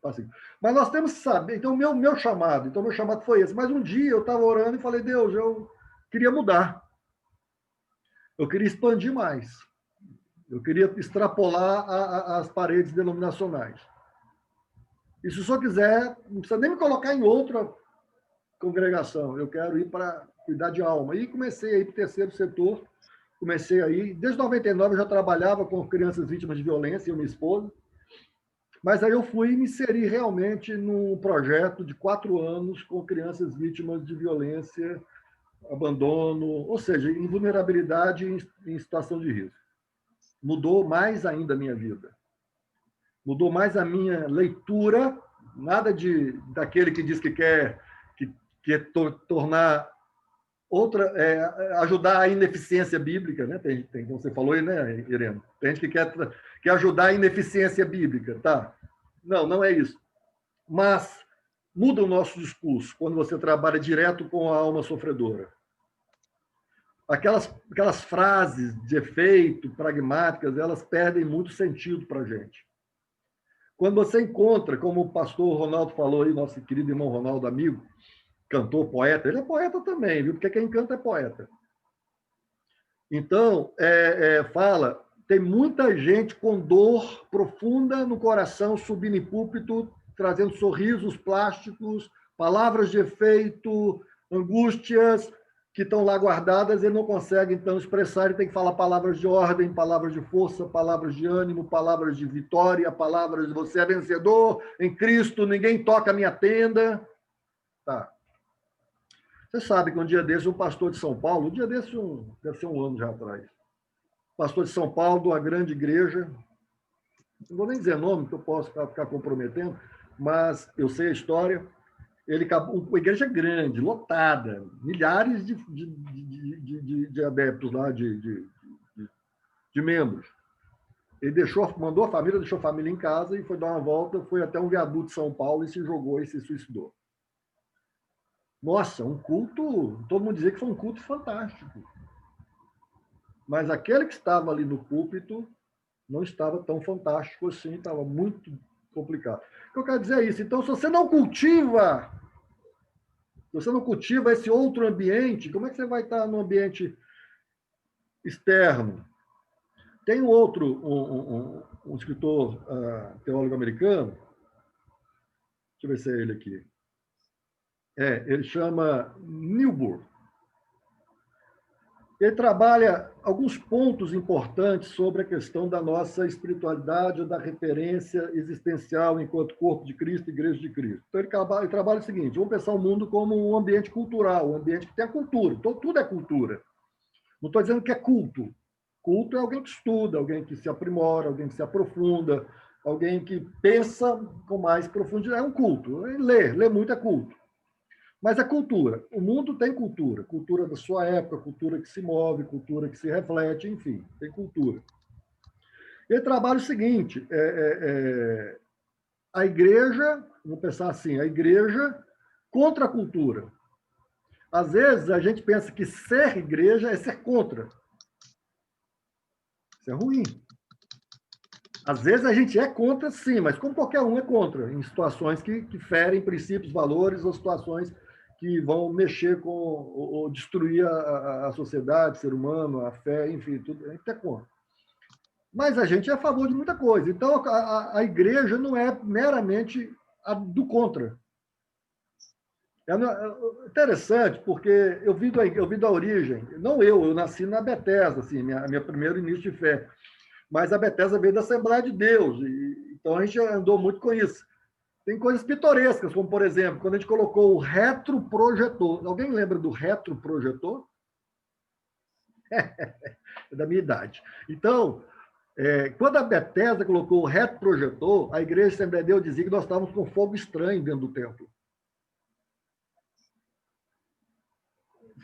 pacífico. Mas nós temos que saber, então, meu chamado foi esse. Mas um dia eu estava orando e falei, Deus, eu queria mudar. Eu queria expandir mais. Eu queria extrapolar as paredes denominacionais. E se o senhor quiser, não precisa nem me colocar em outra congregação. Eu quero ir para cuidar de alma. E comecei a ir para o terceiro setor. Comecei aí. Desde 99 eu já trabalhava com crianças vítimas de violência, eu e minha esposa. Mas aí eu fui me inserir realmente num projeto de 4 anos com crianças vítimas de violência, abandono, ou seja, em vulnerabilidade em situação de risco. Mudou mais ainda a minha vida. Mudou mais a minha leitura, nada daquele que diz que quer tornar outra, ajudar a ineficiência bíblica, né? Tem, como você falou aí, né, Irene? Tem gente que quer ajudar a ineficiência bíblica, tá? Não é isso. Mas muda o nosso discurso quando você trabalha direto com a alma sofredora. Aquelas frases de efeito, pragmáticas, elas perdem muito sentido para a gente. Quando você encontra, como o pastor Ronaldo falou aí, nosso querido irmão Ronaldo, amigo, cantor, poeta, ele é poeta também, viu? Porque quem canta é poeta. Então, fala, tem muita gente com dor profunda no coração, subindo em púlpito, trazendo sorrisos plásticos, palavras de efeito, angústias que estão lá guardadas, ele não consegue, então, expressar, ele tem que falar palavras de ordem, palavras de força, palavras de ânimo, palavras de vitória, palavras de você é vencedor, em Cristo, ninguém toca a minha tenda. Tá. Você sabe que um dia desse, um pastor de São Paulo, deve ser um ano já atrás, pastor de São Paulo, de uma grande igreja, não vou nem dizer nome, que eu posso ficar comprometendo, mas eu sei a história. Ele acabou, uma igreja grande, lotada, milhares de adeptos lá, de de membros. Ele mandou a família, deixou a família em casa e foi dar uma volta, foi até um viaduto de São Paulo e se jogou e se suicidou. Nossa, um culto, todo mundo dizia que foi um culto fantástico. Mas aquele que estava ali no púlpito não estava tão fantástico assim, estava muito complicado. O que eu quero dizer é isso. Então, se você não cultiva esse outro ambiente, como é que você vai estar no ambiente externo? Tem um escritor teólogo americano, deixa eu ver se é ele aqui. Ele chama Newburgh. Ele trabalha alguns pontos importantes sobre a questão da nossa espiritualidade ou da referência existencial enquanto corpo de Cristo, igreja de Cristo. Então, ele trabalha o seguinte: vamos pensar o mundo como um ambiente cultural, um ambiente que tem a cultura. Então, tudo é cultura. Não estou dizendo que é culto. Culto é alguém que estuda, alguém que se aprimora, alguém que se aprofunda, alguém que pensa com mais profundidade. É um culto. Lê muito é culto. Mas é cultura. O mundo tem cultura. Cultura da sua época, cultura que se move, cultura que se reflete, enfim, tem cultura. Ele trabalha o seguinte, a igreja, vamos pensar assim, a igreja contra a cultura. Às vezes, a gente pensa que ser igreja é ser contra. Isso é ruim. Às vezes, a gente é contra, sim, mas como qualquer um é contra, em situações que ferem princípios, valores, ou situações que vão mexer com ou destruir a sociedade, o ser humano, a fé, enfim, tudo, a gente é contra. Mas a gente é a favor de muita coisa. Então, a igreja não é meramente a do contra. É interessante, porque eu vim da origem, não eu nasci na Bethesda, assim, meu primeiro início de fé, mas a Bethesda veio da Assembleia de Deus, então a gente andou muito com isso. Tem coisas pitorescas, como, por exemplo, quando a gente colocou o retroprojetor. Alguém lembra do retroprojetor? É da minha idade. Então, quando a Bethesda colocou o retroprojetor, a igreja Assembleia de Deus dizia que nós estávamos com fogo estranho dentro do templo.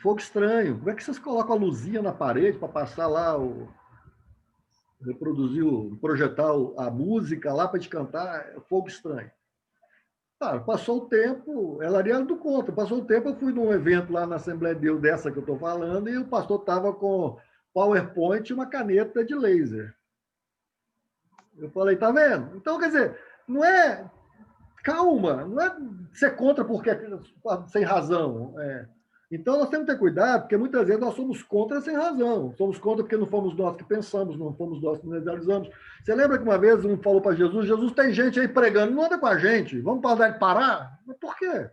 Fogo estranho. Como é que vocês colocam a luzinha na parede para passar lá, projetar a música lá para a gente cantar? Fogo estranho. Passou o tempo, ela era do contra. Passou o tempo, eu fui num evento lá na Assembleia de Deus, dessa que eu estou falando, e o pastor estava com PowerPoint e uma caneta de laser. Eu falei, tá vendo? Então, quer dizer, não é... Calma, não é ser contra porque sem razão. Então, nós temos que ter cuidado, porque muitas vezes nós somos contra sem razão. Somos contra porque não fomos nós que pensamos, não fomos nós que realizamos. Você lembra que uma vez um falou para Jesus, Jesus, tem gente aí pregando, não anda com a gente, vamos mandar ele parar? Mas por quê?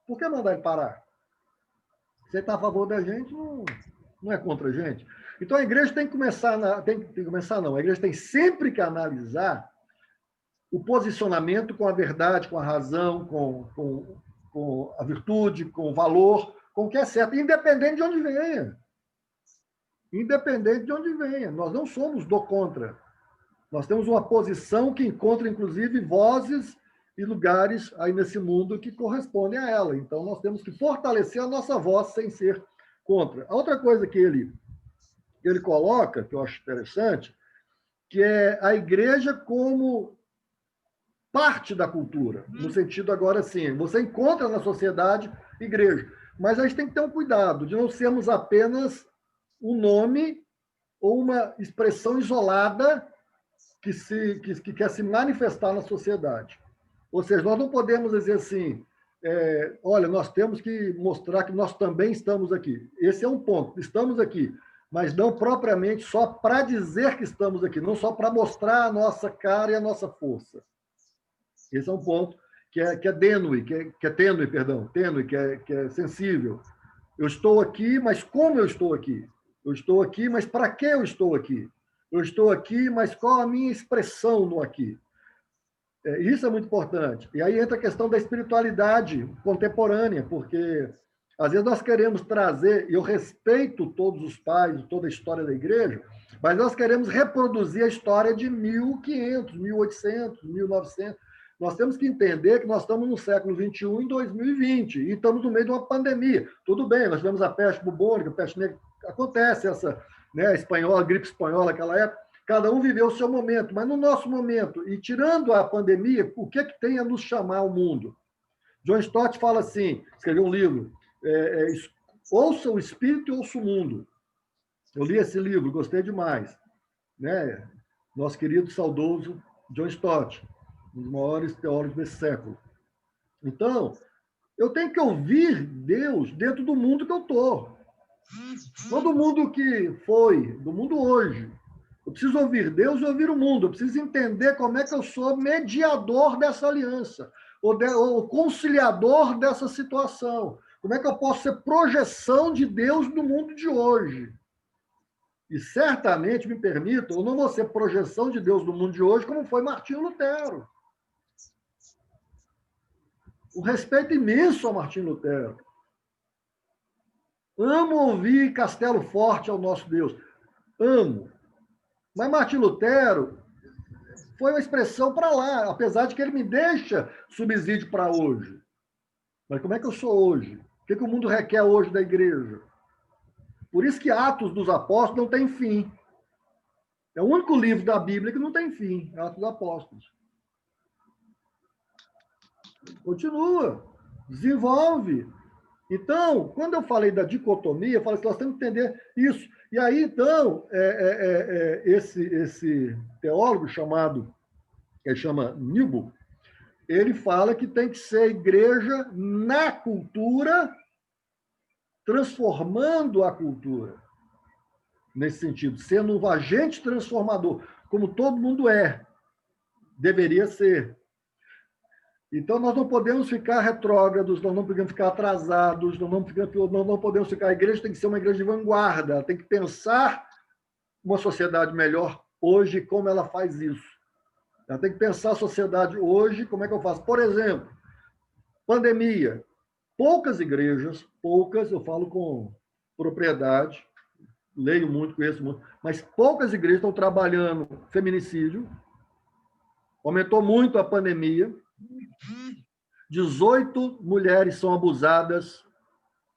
Por que mandar ele parar? Você está a favor da gente, não é contra a gente. Então, a igreja tem que começar, a igreja tem sempre que analisar o posicionamento com a verdade, com a razão, com a virtude, com o valor, com o que é certo, independente de onde venha. Independente de onde venha. Nós não somos do contra. Nós temos uma posição que encontra, inclusive, vozes e lugares aí nesse mundo que correspondem a ela. Então, nós temos que fortalecer a nossa voz sem ser contra. A outra coisa que ele coloca, que eu acho interessante, que é a igreja como parte da cultura, no sentido agora sim, você encontra na sociedade igreja, mas a gente tem que ter um cuidado de não sermos apenas um nome ou uma expressão isolada que quer se manifestar na sociedade. Ou seja, nós não podemos dizer assim, olha, nós temos que mostrar que nós também estamos aqui. Esse é um ponto, estamos aqui, mas não propriamente só para dizer que estamos aqui, não só para mostrar a nossa cara e a nossa força. Esse é um ponto que é tênue, que é sensível. Eu estou aqui, mas como eu estou aqui? Eu estou aqui, mas para que eu estou aqui? Eu estou aqui, mas qual a minha expressão no aqui? Isso é muito importante. E aí entra a questão da espiritualidade contemporânea, porque às vezes nós queremos trazer, e eu respeito todos os pais, toda a história da igreja, mas nós queremos reproduzir a história de 1500, 1800, 1900. Nós temos que entender que nós estamos no século XXI, em 2020, e estamos no meio de uma pandemia. Tudo bem, nós tivemos a peste bubônica, a peste negra, acontece né? A espanhola, a gripe espanhola, aquela época, cada um viveu o seu momento, mas no nosso momento, e tirando a pandemia, o que é que tem a nos chamar ao mundo? John Stott fala assim, escreveu um livro, ouça o espírito e ouça o mundo. Eu li esse livro, gostei demais, né? Nosso querido, saudoso John Stott, um dos maiores teólogos desse século. Então, eu tenho que ouvir Deus dentro do mundo que eu estou. Não do mundo que foi, do mundo hoje. Eu preciso ouvir Deus e ouvir o mundo. Eu preciso entender como é que eu sou mediador dessa aliança, ou conciliador dessa situação. Como é que eu posso ser projeção de Deus no mundo de hoje? E certamente, me permitam, eu não vou ser projeção de Deus no mundo de hoje como foi Martinho Lutero. Um respeito imenso a Martinho Lutero. Amo ouvir Castelo Forte ao nosso Deus. Amo. Mas Martinho Lutero foi uma expressão para lá, apesar de que ele me deixa subsídio para hoje. Mas como é que eu sou hoje? O que o mundo requer hoje da igreja? Por isso que Atos dos Apóstolos não tem fim. É o único livro da Bíblia que não tem fim, Atos dos Apóstolos. Continua, desenvolve. Então, quando eu falei da dicotomia, eu falei que nós temos que entender isso. E aí, então, esse teólogo que chama Newbold, ele fala que tem que ser igreja na cultura, transformando a cultura. Nesse sentido, sendo um agente transformador, como todo mundo deveria ser. Então, nós não podemos ficar retrógrados, nós não podemos ficar atrasados, nós não podemos ficar... A igreja tem que ser uma igreja de vanguarda, ela tem que pensar uma sociedade melhor hoje, como ela faz isso. Ela tem que pensar a sociedade hoje, como é que eu faço? Por exemplo, pandemia. Poucas igrejas, eu falo com propriedade, leio muito, conheço muito, mas poucas igrejas estão trabalhando feminicídio, aumentou muito a pandemia, 18 mulheres são abusadas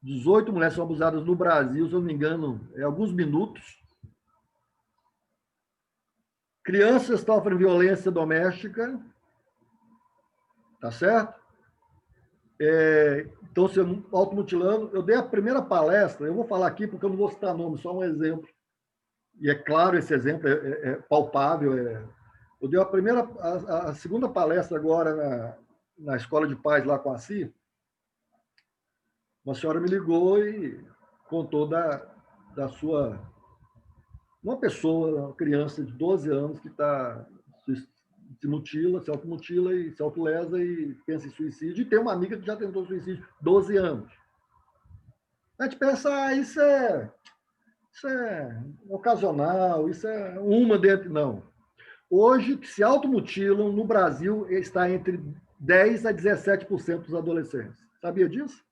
no Brasil, se eu não me engano, alguns minutos. Crianças sofrem violência doméstica, tá certo? Estão se automutilando. Eu dei a primeira palestra, eu vou falar aqui porque eu não vou citar nome, só um exemplo. E é claro, esse exemplo é palpável. Eu dei a segunda palestra agora na Escola de Paz, lá com a CI. Uma senhora me ligou e contou da sua... Uma pessoa, uma criança de 12 anos que se mutila, se automutila e se autolesa e pensa em suicídio. E tem uma amiga que já tentou suicídio, 12 anos. A gente pensa, isso é ocasional, isso é uma dentro... Não. Hoje, que se automutilam no Brasil está entre 10% a 17% dos adolescentes. Sabia disso?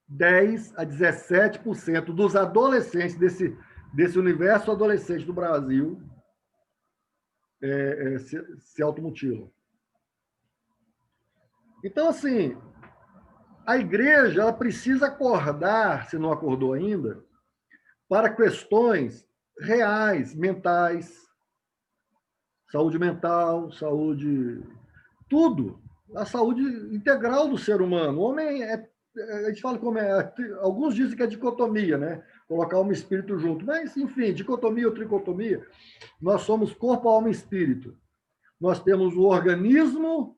10% a 17% dos adolescentes desse universo adolescente do Brasil se automutilam. Então, assim, a igreja ela precisa acordar, se não acordou ainda, para questões reais, mentais, saúde mental, saúde... Tudo. A saúde integral do ser humano. O homem a gente fala como alguns dizem que é dicotomia, né? Colocar alma e espírito junto. Mas, enfim, dicotomia ou tricotomia, nós somos corpo, alma e espírito. Nós temos o organismo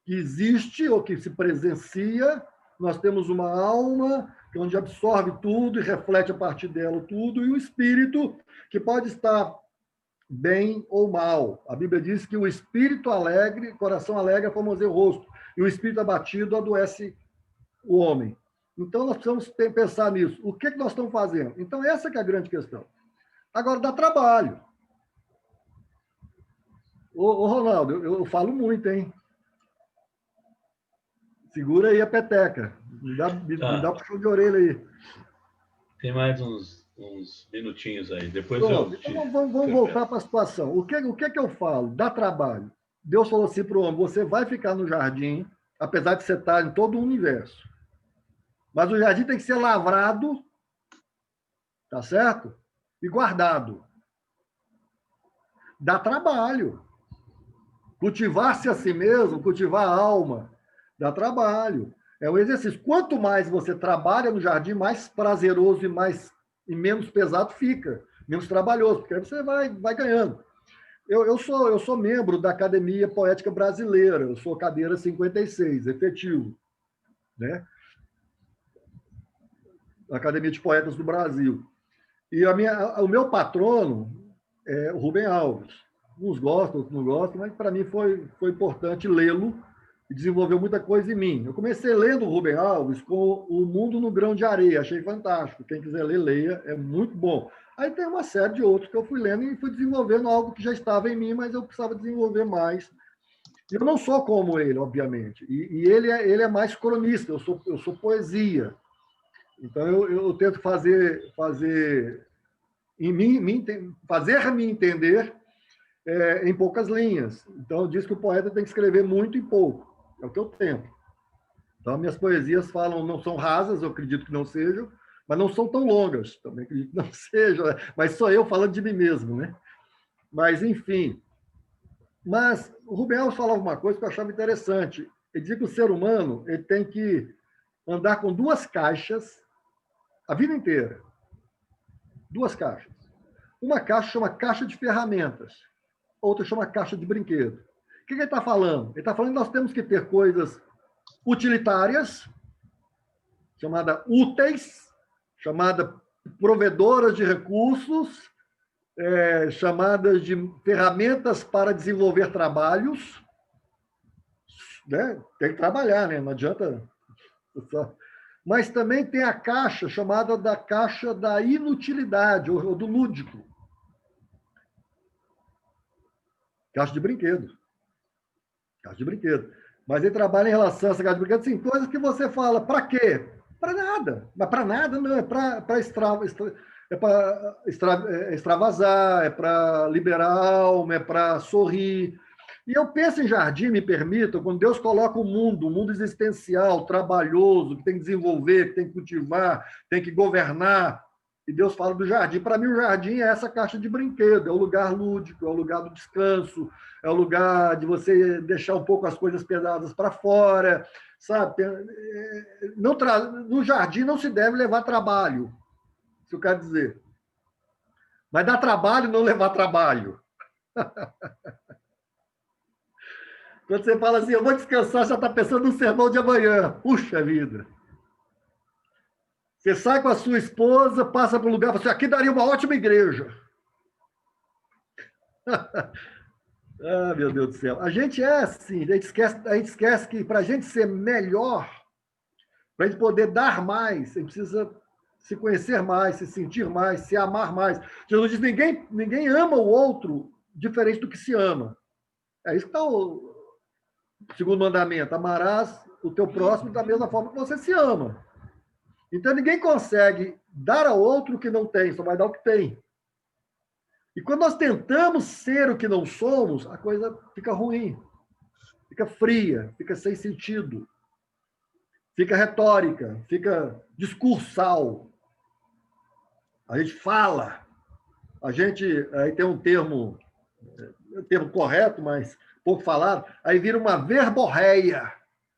que existe ou que se presencia, nós temos uma alma que é onde absorve tudo e reflete a partir dela tudo, e o espírito que pode estar bem ou mal. A Bíblia diz que o espírito alegre, coração alegre, formoseia o rosto, e o espírito abatido adoece o homem. Então, nós precisamos pensar nisso. O que nós estamos fazendo? Então, essa que é a grande questão. Agora, dá trabalho. Ô Ronaldo, eu falo muito, hein? Segura aí a peteca. Me dá um puxão de orelha aí. Tem mais uns minutinhos aí. Depois então vamos voltar para a situação. O que eu falo? Dá trabalho. Deus falou assim para o homem, você vai ficar no jardim, apesar de você estar em todo o universo. Mas o jardim tem que ser lavrado tá certo? E guardado. Dá trabalho. Cultivar-se a si mesmo, cultivar a alma, dá trabalho. É um exercício. Quanto mais você trabalha no jardim, mais prazeroso e menos pesado fica, menos trabalhoso, porque aí você vai ganhando. Eu sou membro da Academia Poética Brasileira, eu sou cadeira 56, efetivo, né? Academia de Poetas do Brasil. E o meu patrono é o Rubem Alves. Uns gostam, outros não gostam, mas para mim foi importante lê-lo e desenvolveu muita coisa em mim. Eu comecei lendo o Rubem Alves com O Mundo no Grão de Areia, achei fantástico. Quem quiser ler, leia, é muito bom. Aí tem uma série de outros que eu fui lendo e fui desenvolvendo algo que já estava em mim, mas eu precisava desenvolver mais. Eu não sou como ele, obviamente, e ele é mais cronista, eu sou poesia. Então eu tento fazer fazer-me entender em poucas linhas. Então, diz que o poeta tem que escrever muito e pouco. É o que eu tento. Então, minhas poesias não são rasas, eu acredito que não sejam, mas não são tão longas, também acredito que não sejam. Mas sou eu falando de mim mesmo, né? Mas, enfim. Mas o Rubem Alves falava uma coisa que eu achava interessante. Ele dizia que o ser humano ele tem que andar com 2 caixas a vida inteira. 2 caixas. Uma caixa chama caixa de ferramentas, outra chama caixa de brinquedo. O que ele está falando? Ele está falando que nós temos que ter coisas utilitárias, chamada úteis, chamada provedoras de recursos, chamadas de ferramentas para desenvolver trabalhos, né? Tem que trabalhar, né? Não adianta. Mas também tem a caixa chamada da caixa da inutilidade, ou do lúdico. Caixa de brinquedo. Caixa de brinquedo. Mas ele trabalha em relação a essa caixa de brinquedo, assim, coisas que você fala, para quê? Para nada. Mas para nada não, é para extravasar, é para liberar a alma, é para sorrir. E eu penso em jardim, me permitam, quando Deus coloca o mundo existencial, trabalhoso, que tem que desenvolver, que tem que cultivar, tem que governar, e Deus fala do jardim. Para mim, o jardim é essa caixa de brinquedo, é o lugar lúdico, é o lugar do descanso, é o lugar de você deixar um pouco as coisas pesadas para fora, sabe? No jardim não se deve levar trabalho, isso eu quero dizer. Mas dá trabalho não levar trabalho. Quando você fala assim, eu vou descansar, já está pensando no sermão de amanhã. Puxa vida. Você sai com a sua esposa, passa para um lugar, você aqui daria uma ótima igreja. Ah, meu Deus do céu. A gente é assim, a gente esquece que para a gente ser melhor, para a gente poder dar mais, a gente precisa se conhecer mais, se sentir mais, se amar mais. Jesus diz, ninguém ama o outro diferente do que se ama. É isso que está o segundo mandamento, amarás o teu próximo da mesma forma que você se ama. Então, ninguém consegue dar ao outro o que não tem, só vai dar o que tem. E quando nós tentamos ser o que não somos, a coisa fica ruim, fica fria, fica sem sentido, fica retórica, fica discursal. A gente fala, aí tem um termo correto, mas pouco falado, aí vira uma verborreia.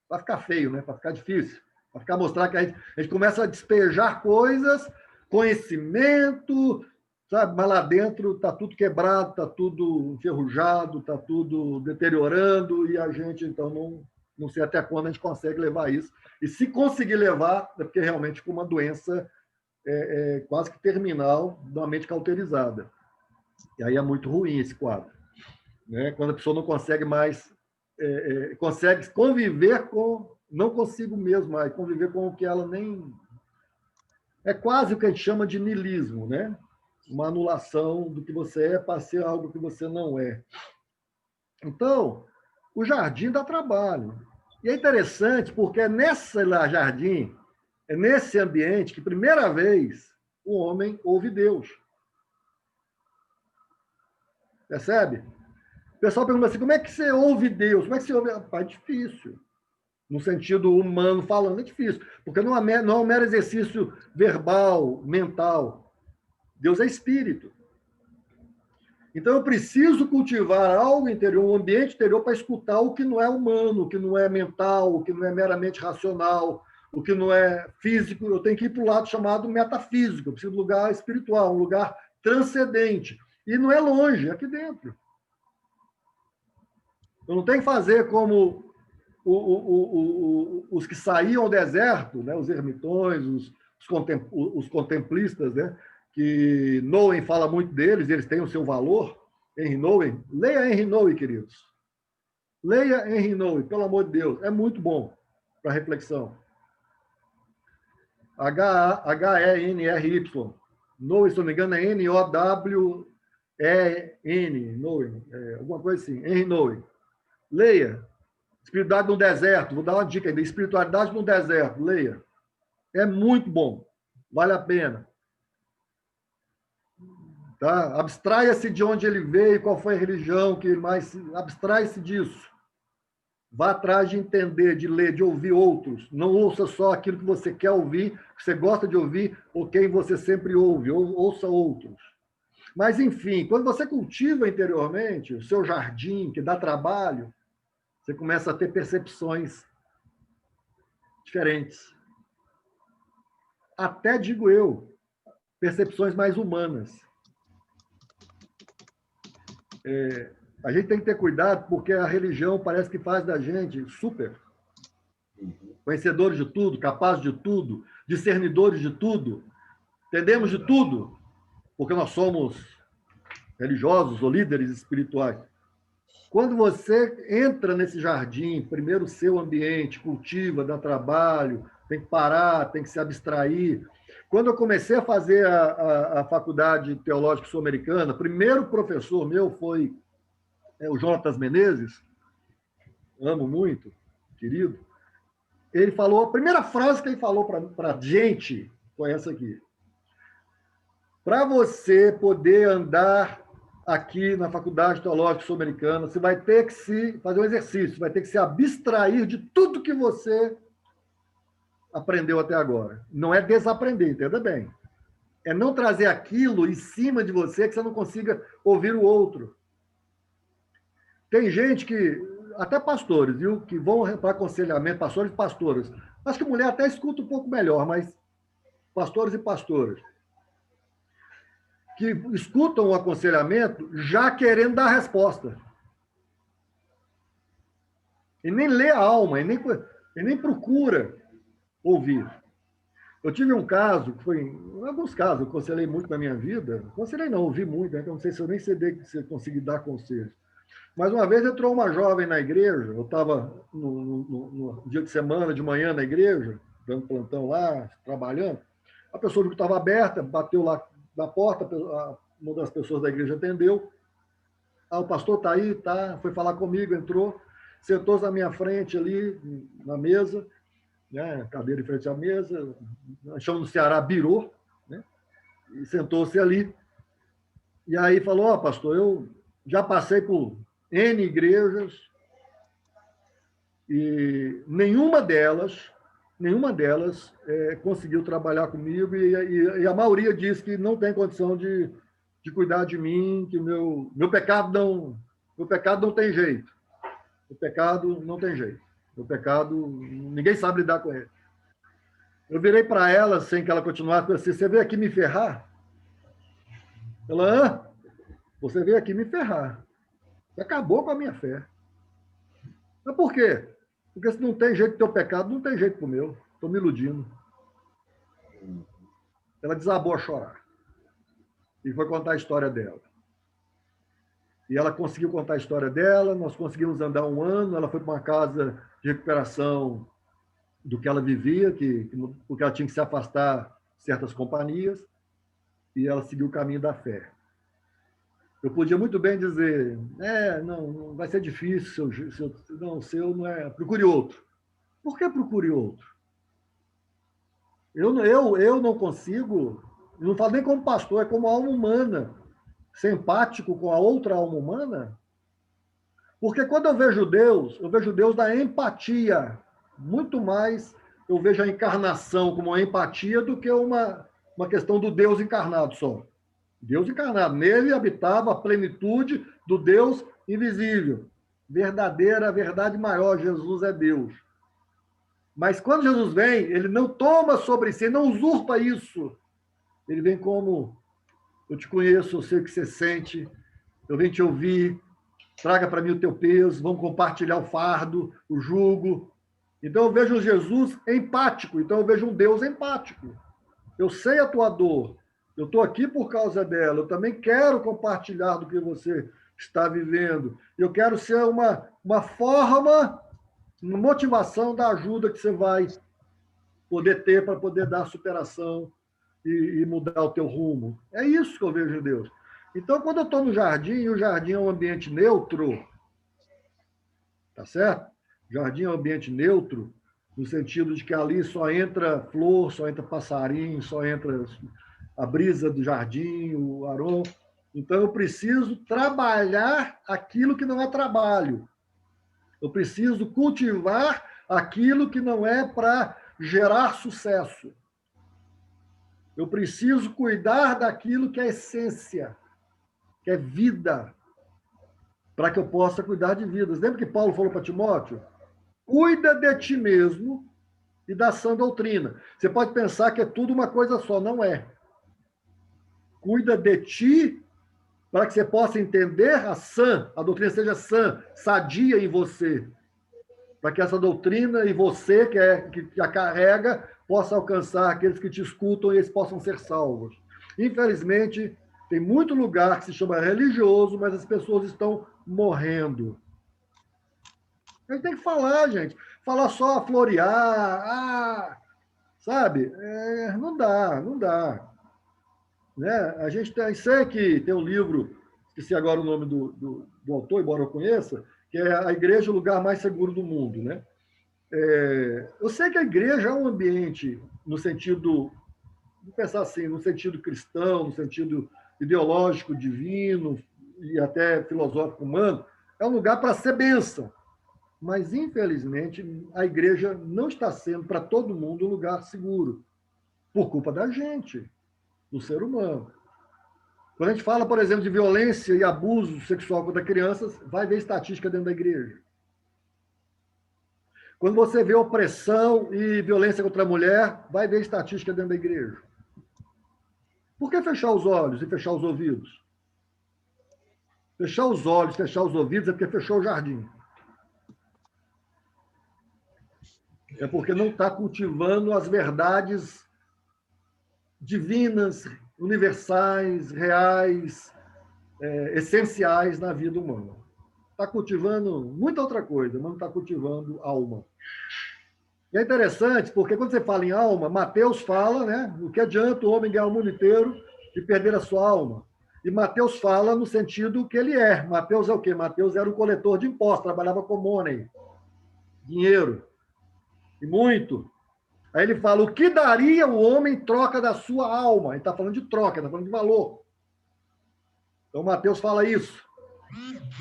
Vai ficar feio, né? Vai ficar difícil. Vai ficar mostrar que a gente começa a despejar coisas, conhecimento, sabe? Mas lá dentro está tudo quebrado, está tudo enferrujado, está tudo deteriorando, e a gente, então, não sei até quando a gente consegue levar isso. E se conseguir levar, é porque realmente com uma doença quase que terminal, de uma mente cauterizada. E aí é muito ruim esse quadro. Né? Quando a pessoa não consegue mais, consegue conviver com, não consigo mesmo mais, conviver com o que ela nem... É quase o que a gente chama de niilismo, né? Uma anulação do que você é para ser algo que você não é. Então, o jardim dá trabalho. E é interessante porque é nesse jardim, é nesse ambiente que, primeira vez, o homem ouve Deus. Percebe? O pessoal pergunta assim, como é que você ouve Deus? Como é que você ouve? É difícil. No sentido humano falando, é difícil. Porque não é um mero exercício verbal, mental. Deus é espírito. Então, eu preciso cultivar algo interior, um ambiente interior para escutar o que não é humano, o que não é mental, o que não é meramente racional, o que não é físico. Eu tenho que ir para o lado chamado metafísico, eu preciso de um lugar espiritual, um lugar transcendente. E não é longe, é aqui dentro. Eu não tenho que fazer como os que saíam ao deserto, né? Os ermitões, os contemplistas, né? Que Nouwen fala muito deles, eles têm o seu valor. Henry Nouwen. Leia Henry Nouwen, queridos. Leia Henry Nouwen, pelo amor de Deus. É muito bom para reflexão. H-E-N-R-Y. Nouwen, se não me engano, é N-O-W-E-N. Nouwen, alguma coisa assim. Henry Nouwen. Leia. Espiritualidade no deserto. Vou dar uma dica ainda. Espiritualidade no deserto. Leia. É muito bom. Vale a pena. Tá? Abstraia-se de onde ele veio, qual foi a religião que ele mais... Abstrai-se disso. Vá atrás de entender, de ler, de ouvir outros. Não ouça só aquilo que você quer ouvir, que você gosta de ouvir, ou quem você sempre ouve. Ouça outros. Mas, enfim, quando você cultiva interiormente o seu jardim, que dá trabalho, você começa a ter percepções diferentes. Até, digo eu, percepções mais humanas. A gente tem que ter cuidado, porque a religião parece que faz da gente super conhecedores de tudo, capazes de tudo, discernidores de tudo, entendemos de tudo, porque nós somos religiosos ou líderes espirituais. Quando você entra nesse jardim, primeiro o seu ambiente, cultiva, dá trabalho, tem que parar, tem que se abstrair. Quando eu comecei a fazer a faculdade teológica sul-americana, o primeiro professor meu foi o Jonatas Menezes, amo muito, querido. Ele falou, a primeira frase que ele falou para a gente foi essa aqui. Para você poder andar aqui na Faculdade Teológica Sul-Americana, você vai ter que fazer um exercício, vai ter que se abstrair de tudo que você aprendeu até agora. Não é desaprender, entenda bem. É não trazer aquilo em cima de você que você não consiga ouvir o outro. Tem gente que, até pastores, viu, que vão para aconselhamento, pastores e pastoras. Acho que mulher até escuta um pouco melhor, mas pastores e pastoras, que escutam o aconselhamento já querendo dar a resposta. E nem lê a alma, e nem procura ouvir. Eu tive um caso, que foi, em alguns casos, eu aconselhei muito na minha vida, aconselhei não, ouvi muito, né? Eu não sei se eu nem sei se eu consegui dar conselhos. Mas uma vez entrou uma jovem na igreja, eu estava no dia de semana, de manhã na igreja, dando plantão lá, trabalhando, a pessoa que estava aberta, bateu lá na porta, uma das pessoas da igreja atendeu, o pastor está aí, tá, foi falar comigo, entrou, sentou-se na minha frente ali, na mesa, né, cadeira em frente à mesa, nós chamamos no Ceará birô, né, e sentou-se ali. E aí falou, pastor, eu já passei por N igrejas e nenhuma delas conseguiu trabalhar comigo e a maioria diz que não tem condição de cuidar de mim, que meu pecado não tem jeito. O pecado não tem jeito. O pecado, ninguém sabe lidar com ele. Eu virei para ela, sem que ela continuasse, assim, você veio aqui me ferrar? Ela, você veio aqui me ferrar. Você acabou com a minha fé. Mas por quê? Porque se não tem jeito do teu pecado, não tem jeito pro meu. Estou me iludindo. Ela desabou a chorar. E foi contar a história dela. E ela conseguiu contar a história dela, nós conseguimos andar 1 ano, ela foi para uma casa de recuperação do que ela vivia, porque ela tinha que se afastar de certas companhias, e ela seguiu o caminho da fé. Eu podia muito bem dizer, não vai ser difícil, o seu não é, procure outro. Por que procure outro? Eu não consigo, não falo nem como pastor, é como alma humana, ser empático com a outra alma humana, porque quando eu vejo Deus da empatia, muito mais eu vejo a encarnação como uma empatia do que uma questão do Deus encarnado só. Deus encarnado. Nele habitava a plenitude do Deus invisível. Verdadeira, a verdade maior, Jesus é Deus. Mas quando Jesus vem, ele não toma sobre si, não usurpa isso. Ele vem como: eu te conheço, eu sei o que você sente, eu venho te ouvir, traga para mim o teu peso, vamos compartilhar o fardo, o jugo. Então eu vejo Jesus empático, então eu vejo um Deus empático. Eu sei a tua dor, eu estou aqui por causa dela, eu também quero compartilhar do que você está vivendo. Eu quero ser uma forma, uma motivação da ajuda que você vai poder ter para poder dar superação e mudar o teu rumo. É isso que eu vejo em Deus. Então, quando eu estou no jardim, e o jardim é um ambiente neutro, tá certo? O jardim é um ambiente neutro, no sentido de que ali só entra flor, só entra passarinho, só entra a brisa do jardim, o aroma. Então, eu preciso trabalhar aquilo que não é trabalho. Eu preciso cultivar aquilo que não é para gerar sucesso. Eu preciso cuidar daquilo que é essência, que é vida, para que eu possa cuidar de vidas. Lembra que Paulo falou para Timóteo? Cuida de ti mesmo e da sã doutrina. Você pode pensar que é tudo uma coisa só, não é. Cuida de ti para que você possa entender a doutrina seja sã, sadia em você, para que essa doutrina e você que a carrega possa alcançar aqueles que te escutam e eles possam ser salvos. Infelizmente, tem muito lugar que se chama religioso, mas as pessoas estão morrendo. A gente tem que falar, gente. Falar só, florear, sabe? Não dá, não dá. Né? A gente sei que tem um livro, esqueci agora o nome do autor, embora eu conheça, que é A Igreja, o Lugar Mais Seguro do Mundo. Né? Eu sei que a igreja é um ambiente, no sentido, vou pensar assim, no sentido cristão, no sentido ideológico, divino e até filosófico humano, é um lugar para ser bênção. Mas, infelizmente, a igreja não está sendo para todo mundo um lugar seguro, por culpa da gente, do ser humano. Quando a gente fala, por exemplo, de violência e abuso sexual contra crianças, vai ver estatística dentro da igreja. Quando você vê opressão e violência contra a mulher, vai ver estatística dentro da igreja. Por que fechar os olhos e fechar os ouvidos? Fechar os olhos, fechar os ouvidos é porque fechou o jardim. É porque não está cultivando as verdades divinas, universais, reais, essenciais na vida humana. Está cultivando muita outra coisa, mas não está cultivando alma. E é interessante, porque quando você fala em alma, Mateus fala, né? O que adianta o homem ganhar o mundo inteiro e perder a sua alma? E Mateus fala no sentido que ele é. Mateus é o quê? Mateus era um coletor de impostos, trabalhava com money, dinheiro, e muito. Aí ele fala, o que daria o homem em troca da sua alma? Ele está falando de troca, está falando de valor. Então, Mateus fala isso.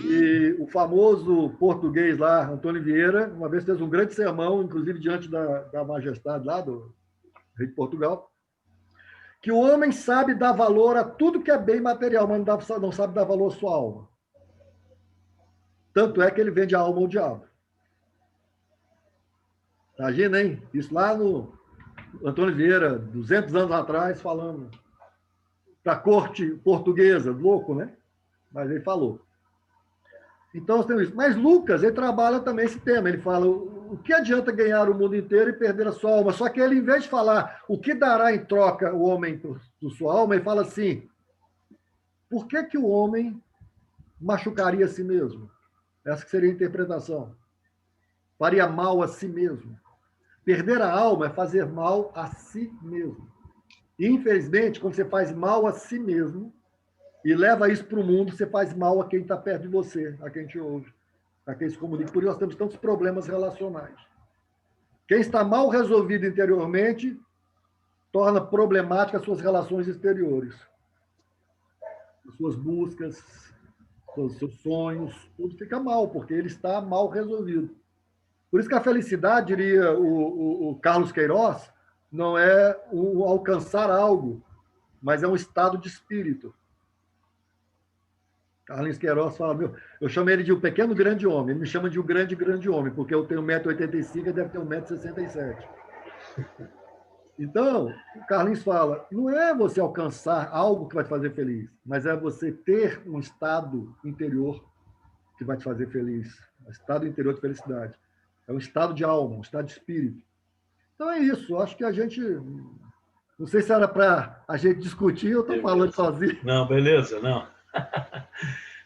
E o famoso português lá, Antônio Vieira, uma vez fez um grande sermão, inclusive diante da majestade lá do rei de Portugal, que o homem sabe dar valor a tudo que é bem material, mas não sabe dar valor à sua alma. Tanto é que ele vende a alma ao diabo. Imagina, hein? Isso lá no Antônio Vieira, 200 anos atrás, falando para a corte portuguesa, louco, né? Mas ele falou. Então, nós temos isso. Mas Lucas, ele trabalha também esse tema. Ele fala, o que adianta ganhar o mundo inteiro e perder a sua alma? Só que ele, em vez de falar o que dará em troca o homem por sua alma, ele fala assim, por que o homem machucaria a si mesmo? Essa que seria a interpretação. Faria mal a si mesmo. Perder a alma é fazer mal a si mesmo. E, infelizmente, quando você faz mal a si mesmo e leva isso para o mundo, você faz mal a quem está perto de você, a quem te ouve, a quem se comunica. Por isso nós temos tantos problemas relacionais. Quem está mal resolvido interiormente torna problemática as suas relações exteriores. As suas buscas, os seus sonhos, tudo fica mal, porque ele está mal resolvido. Por isso que a felicidade, diria o Carlos Queiroz, não é o alcançar algo, mas é um estado de espírito. Carlinhos Queiroz fala, eu chamo ele de um pequeno grande homem, ele me chama de um grande homem, porque eu tenho 1,85 m e deve ter 1,67 m. Então, o Carlinhos fala, não é você alcançar algo que vai te fazer feliz, mas é você ter um estado interior que vai te fazer feliz, um estado interior de felicidade. É um estado de alma, um estado de espírito. Então é isso, acho que a gente... Não sei se era para a gente discutir, eu estou falando sozinho. Não, beleza, não.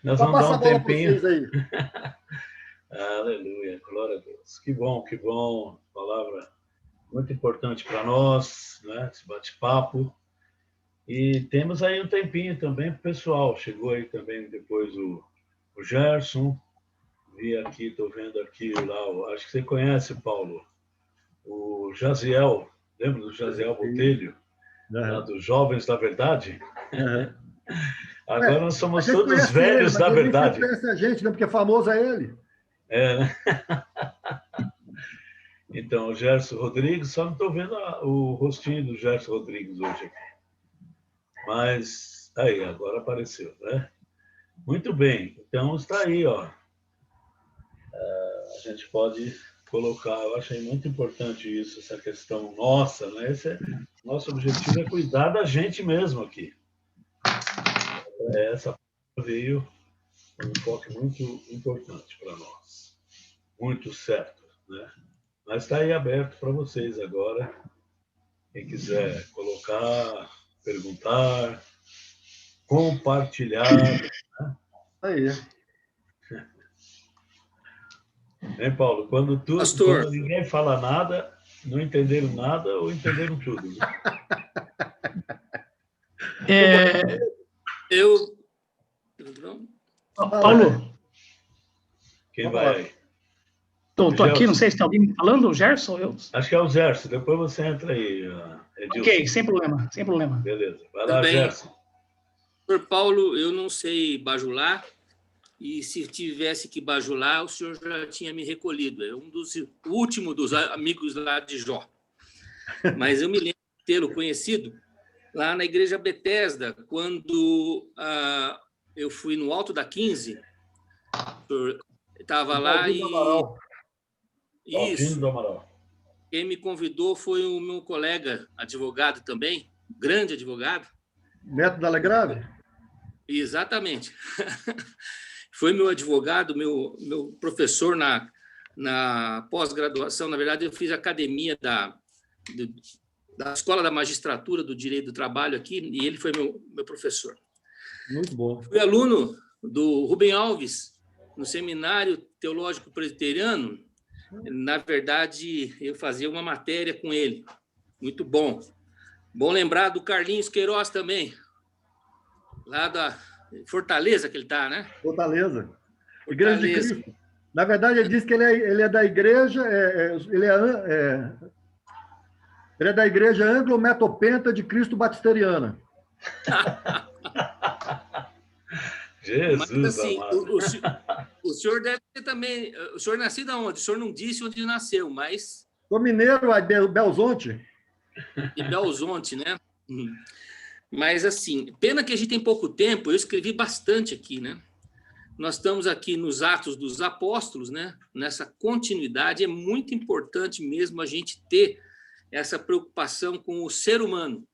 Nós vamos dar um tempinho. Aleluia, glória a Deus. Que bom. Palavra muito importante para nós, né? Esse bate-papo. E temos aí um tempinho também para o pessoal. Chegou aí também depois o Gerson. Vi aqui, estou vendo aqui lá, acho que você conhece, Paulo, o Jaziel. Lembra do Jaziel Botelho? Lá dos Jovens da Verdade? Agora nós somos todos velhos da verdade. Ele conhece a gente, né? Porque famoso é ele. Né? Então, o Gerson Rodrigues, só não estou vendo o rostinho do Gerson Rodrigues hoje aqui. Mas, aí, agora apareceu, né? Muito bem. Então, está aí, ó. A gente pode colocar, eu achei muito importante isso, essa questão nossa, né? Nosso objetivo é cuidar da gente mesmo aqui. Essa veio um foco muito importante para nós. Muito certo, né? Mas está aí aberto para vocês agora. Quem quiser colocar, perguntar, compartilhar. Né? Aí. Hein, Paulo? Quando ninguém fala nada, não entenderam nada ou entenderam tudo. Né? Paulo. Quem vai aí? Estou aqui, não sei se tem alguém me falando, o Gerson? Acho que é o Gerson, depois você entra aí, Edilson. Ok, sem problema. Beleza, vai lá, Gerson. Senhor Paulo, eu não sei bajular, e se tivesse que bajular, o senhor já tinha me recolhido. É o último dos amigos lá de Jó. Mas eu me lembro de tê-lo conhecido lá na Igreja Betesda, quando eu fui no Alto da 15, estava lá e... Isso. Quem me convidou foi o meu colega, advogado também, grande advogado. Neto da Alegrave? Exatamente. Foi meu advogado, meu professor na pós-graduação. Na verdade, eu fiz academia da Escola da Magistratura do Direito do Trabalho aqui, e ele foi meu professor. Muito bom. Fui aluno do Rubem Alves, no Seminário Teológico Presbiteriano. Na verdade, eu fazia uma matéria com ele. Muito bom. Bom lembrar do Carlinhos Queiroz também, lá da Fortaleza que ele está, né? Fortaleza. Igreja de Cristo. Na verdade, ele disse que ele é da igreja, ele é da igreja Anglo-Metopenta de Cristo Batisteriana. Jesus, mas, assim, o senhor deve ter também... O senhor nascido aonde? O senhor não disse onde nasceu, mas... Sou mineiro, Belzonte. De Belzonte, né? Mas, assim, pena que a gente tem pouco tempo, eu escrevi bastante aqui, né? Nós estamos aqui nos Atos dos Apóstolos, né? Nessa continuidade, é muito importante mesmo a gente ter essa preocupação com o ser humano.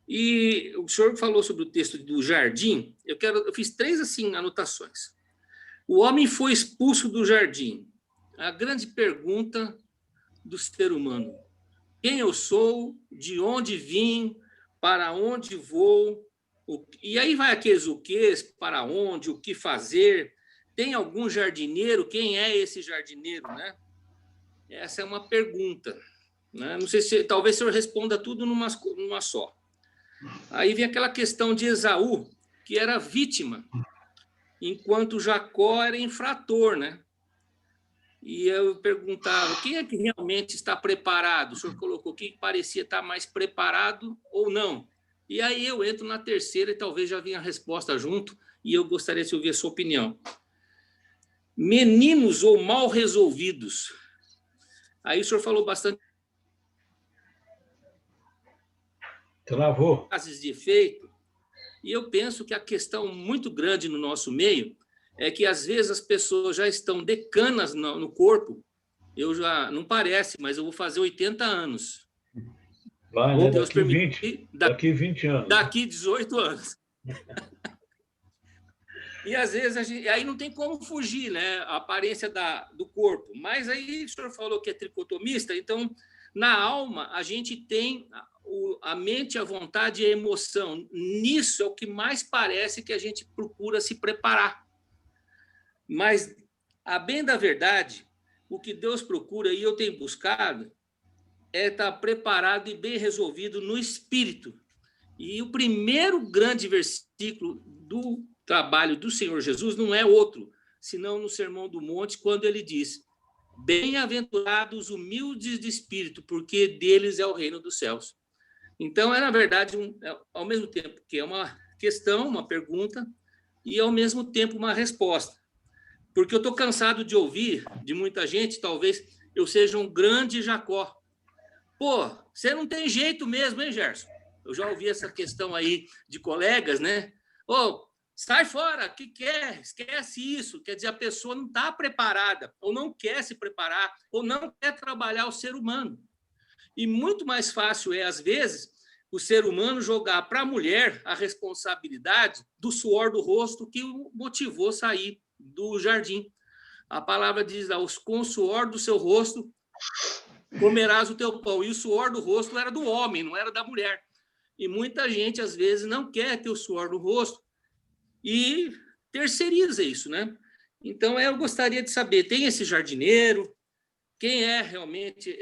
E o senhor falou sobre o texto do jardim, eu fiz 3 assim, anotações. O homem foi expulso do jardim. A grande pergunta do ser humano: quem eu sou, de onde vim, para onde vou, e aí vai aqueles o que, para onde, o que fazer. Tem algum jardineiro? Quem é esse jardineiro, né? Essa é uma pergunta, né? Não sei se talvez o senhor responda tudo numa só. Aí vem aquela questão de Esaú, que era vítima, enquanto Jacó era infrator, né? E eu perguntava, quem é que realmente está preparado? O senhor colocou quem parecia estar mais preparado ou não. E aí eu entro na terceira e talvez já venha a resposta junto, e eu gostaria de ouvir a sua opinião. Meninos ou mal resolvidos? Aí o senhor falou bastante. Travou. Frases de efeito. E eu penso que a questão muito grande no nosso meio é que, às vezes, as pessoas já estão decanas no corpo. Eu já, não parece, mas eu vou fazer 80 anos. Vai, né? Daqui 20 anos. Daqui 18 anos. E, às vezes, aí não tem como fugir, né? A aparência do corpo. Mas aí o senhor falou que é tricotomista, então, na alma, a gente tem a mente, a vontade e a emoção. Nisso é o que mais parece que a gente procura se preparar. Mas, a bem da verdade, o que Deus procura, e eu tenho buscado, é estar preparado e bem resolvido no espírito. E o primeiro grande versículo do trabalho do Senhor Jesus não é outro, senão no Sermão do Monte, quando ele diz: bem-aventurados humildes de espírito, porque deles é o reino dos céus. Então, na verdade, ao mesmo tempo que é uma questão, uma pergunta, e ao mesmo tempo uma resposta. Porque eu estou cansado de ouvir de muita gente, talvez eu seja um grande Jacó. Pô, você não tem jeito mesmo, hein, Gerson? Eu já ouvi essa questão aí de colegas, né? Ô, sai fora, o que quer? Esquece isso. Quer dizer, a pessoa não está preparada, ou não quer se preparar, ou não quer trabalhar o ser humano. E muito mais fácil é, às vezes, o ser humano jogar para a mulher a responsabilidade do suor do rosto que o motivou a sair do jardim. A palavra diz lá: com o suor do seu rosto comerás o teu pão. E o suor do rosto era do homem, não era da mulher. E muita gente, às vezes, não quer ter o suor no rosto e terceiriza isso, né? Então, eu gostaria de saber, tem esse jardineiro? Quem é realmente...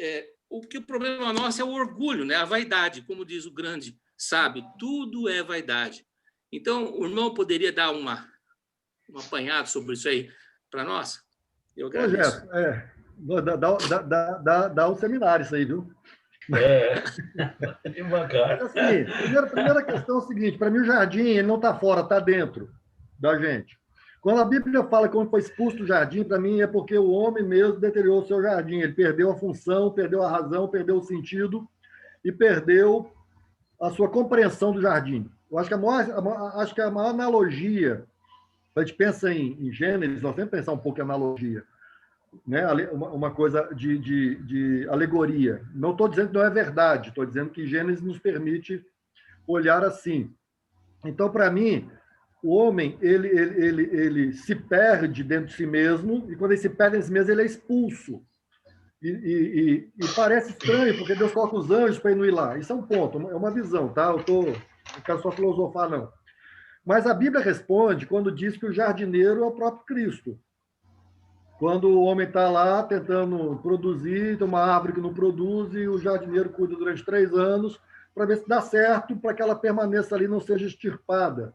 o problema nosso é o orgulho, né? A vaidade, como diz o grande sábio, tudo é vaidade. Então, o irmão poderia dar um apanhado sobre isso aí para nós? Eu agradeço. Dá um seminário isso aí, viu? Devagar. Assim, primeira questão é o seguinte: para mim, o jardim ele não está fora, está dentro da gente. Quando a Bíblia fala que o homem foi expulso do jardim, para mim é porque o homem mesmo deteriorou o seu jardim. Ele perdeu a função, perdeu a razão, perdeu o sentido e perdeu a sua compreensão do jardim. Eu acho que a maior analogia, a gente pensa em Gênesis, nós temos que pensar um pouco em analogia, né? Uma coisa de alegoria. Não estou dizendo que não é verdade, estou dizendo que Gênesis nos permite olhar assim. Então, para mim, o homem ele se perde dentro de si mesmo, e quando ele se perde dentro de si mesmo, ele é expulso. E parece estranho, porque Deus coloca os anjos para ir lá. Isso é um ponto, é uma visão, tá? Eu não quero só filosofar, não. Mas a Bíblia responde quando diz que o jardineiro é o próprio Cristo. Quando o homem está lá tentando produzir, tem uma árvore que não produz, e o jardineiro cuida durante 3 anos para ver se dá certo, para que ela permaneça ali e não seja extirpada.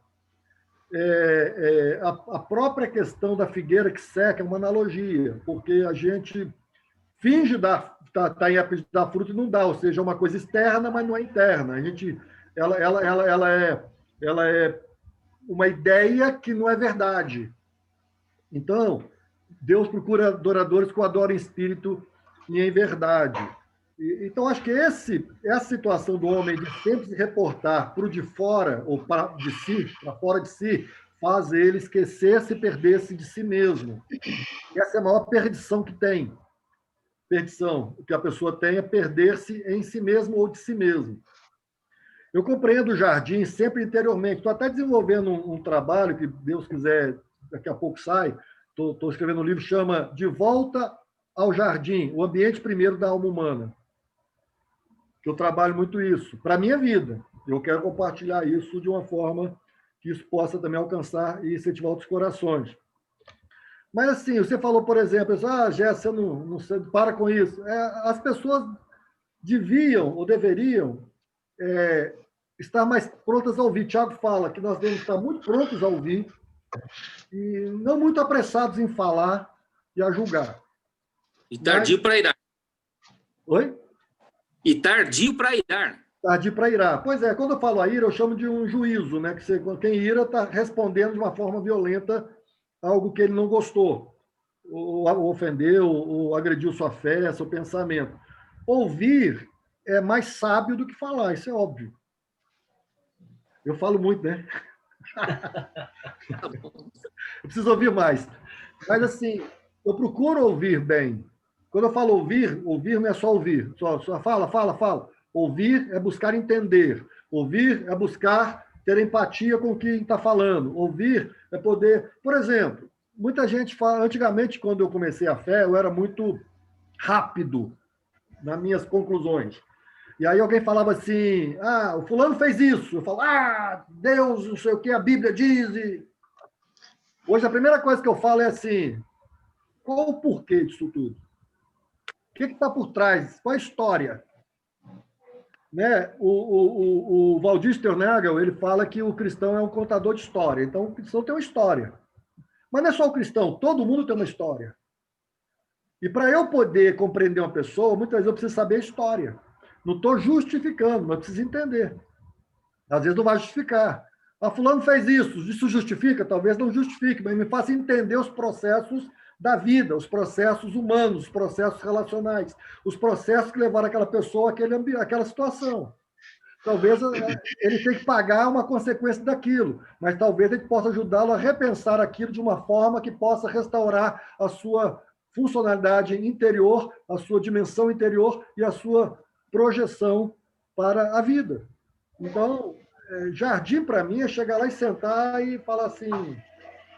A própria questão da figueira que seca é uma analogia, porque a gente finge tá em época de dar fruto e não dá, ou seja, é uma coisa externa, mas não é interna. Ela é uma ideia que não é verdade. Então, Deus procura adoradores que o adoram em espírito e em verdade. Então, acho que essa situação do homem de sempre se reportar para o de fora, ou para fora de si, faz ele esquecer-se e perder-se de si mesmo. Essa é a maior perdição que tem. Perdição que a pessoa tem é perder-se em si mesmo ou de si mesmo. Eu compreendo o jardim sempre interiormente. Estou até desenvolvendo um trabalho que, Deus quiser, daqui a pouco sai. Estou escrevendo um livro que chama De Volta ao Jardim, o ambiente primeiro da alma humana. Eu trabalho muito isso para a minha vida. Eu quero compartilhar isso de uma forma que isso possa também alcançar e incentivar outros corações. Mas, assim, você falou, por exemplo, Jéssica, não para com isso. As pessoas deviam ou deveriam estar mais prontas a ouvir. Tiago fala que nós devemos estar muito prontos a ouvir e não muito apressados em falar e a julgar. E tardio para irar. Oi? E tardio para irar. Tardio para irar. Pois é, quando eu falo a ira, eu chamo de um juízo, né? Que quem ira está respondendo de uma forma violenta a algo que ele não gostou, ou ofendeu, ou agrediu sua fé, seu pensamento. Ouvir é mais sábio do que falar, isso é óbvio. Eu falo muito, né? Tá bom. Eu preciso ouvir mais. Mas, assim, eu procuro ouvir bem. Quando eu falo ouvir, ouvir não é só ouvir. Só fala, fala, fala. Ouvir é buscar entender. Ouvir é buscar ter empatia com quem está falando. Ouvir é poder... Por exemplo, muita gente fala... Antigamente, quando eu comecei a fé, eu era muito rápido nas minhas conclusões. E aí alguém falava assim, o fulano fez isso. Eu falo, Deus, não sei o que, a Bíblia diz. E... Hoje, a primeira coisa que eu falo é assim, qual o porquê disso tudo? O que está por trás? Qual a história? Né? O Valdir Sternagel, ele fala que o cristão é um contador de história. Então, o cristão tem uma história. Mas não é só o cristão, todo mundo tem uma história. E para eu poder compreender uma pessoa, muitas vezes eu preciso saber a história. Não estou justificando, mas preciso entender. Às vezes não vai justificar. Fulano fez isso justifica? Talvez não justifique, mas me faça entender os processos da vida, os processos humanos, os processos relacionais, os processos que levaram aquela pessoa àquela situação. Talvez ele tenha que pagar uma consequência daquilo, mas talvez ele possa ajudá-lo a repensar aquilo de uma forma que possa restaurar a sua funcionalidade interior, a sua dimensão interior e a sua projeção para a vida. Então, jardim, para mim, é chegar lá e sentar e falar assim,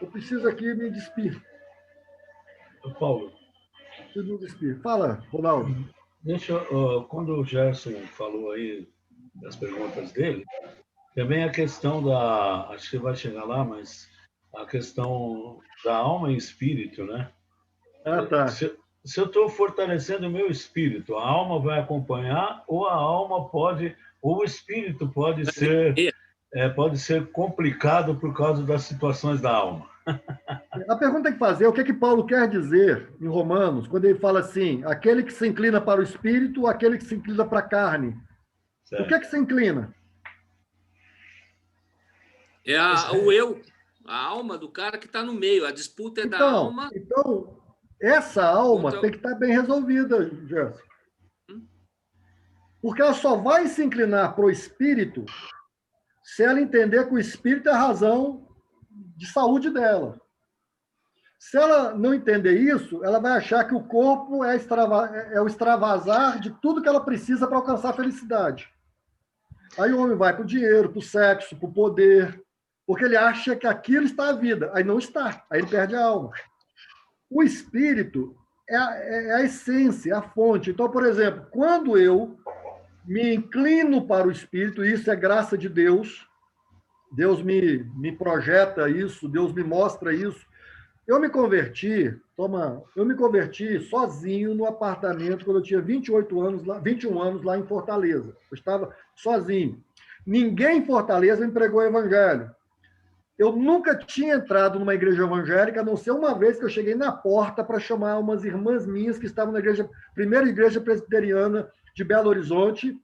eu preciso aqui me despir. Paulo. Preciso me despir. Fala, Ronaldo. Quando o Gerson falou aí das perguntas dele, também a questão da... Acho que vai chegar lá, mas a questão da alma e espírito, né? Tá. Se eu estou fortalecendo o meu espírito, a alma vai acompanhar ou a alma pode... Ou o espírito pode ser complicado por causa das situações da alma. A pergunta tem que fazer, o que é que Paulo quer dizer em Romanos, quando ele fala assim, aquele que se inclina para o espírito, aquele que se inclina para a carne. Certo. O que é que se inclina? É o eu, a alma do cara que está no meio, a disputa é da alma. Então, essa alma tem que estar bem resolvida, Gerson. Porque ela só vai se inclinar para o espírito se ela entender que o espírito é a razão de saúde dela. Se ela não entender isso, ela vai achar que o corpo é o extravasar de tudo que ela precisa para alcançar a felicidade. Aí o homem vai para o dinheiro, para o sexo, para o poder, porque ele acha que aquilo está a vida. Aí não está, aí ele perde a alma. O espírito é a essência, é a fonte. Então, por exemplo, quando eu me inclino para o espírito, e isso é graça de Deus, Deus me projeta isso, Deus me mostra isso. Eu me converti sozinho no apartamento quando eu tinha 21 anos lá em Fortaleza. Eu estava sozinho. Ninguém em Fortaleza me pregou o evangelho. Eu nunca tinha entrado numa igreja evangélica, a não ser uma vez que eu cheguei na porta para chamar umas irmãs minhas que estavam na primeira igreja presbiteriana de Belo Horizonte,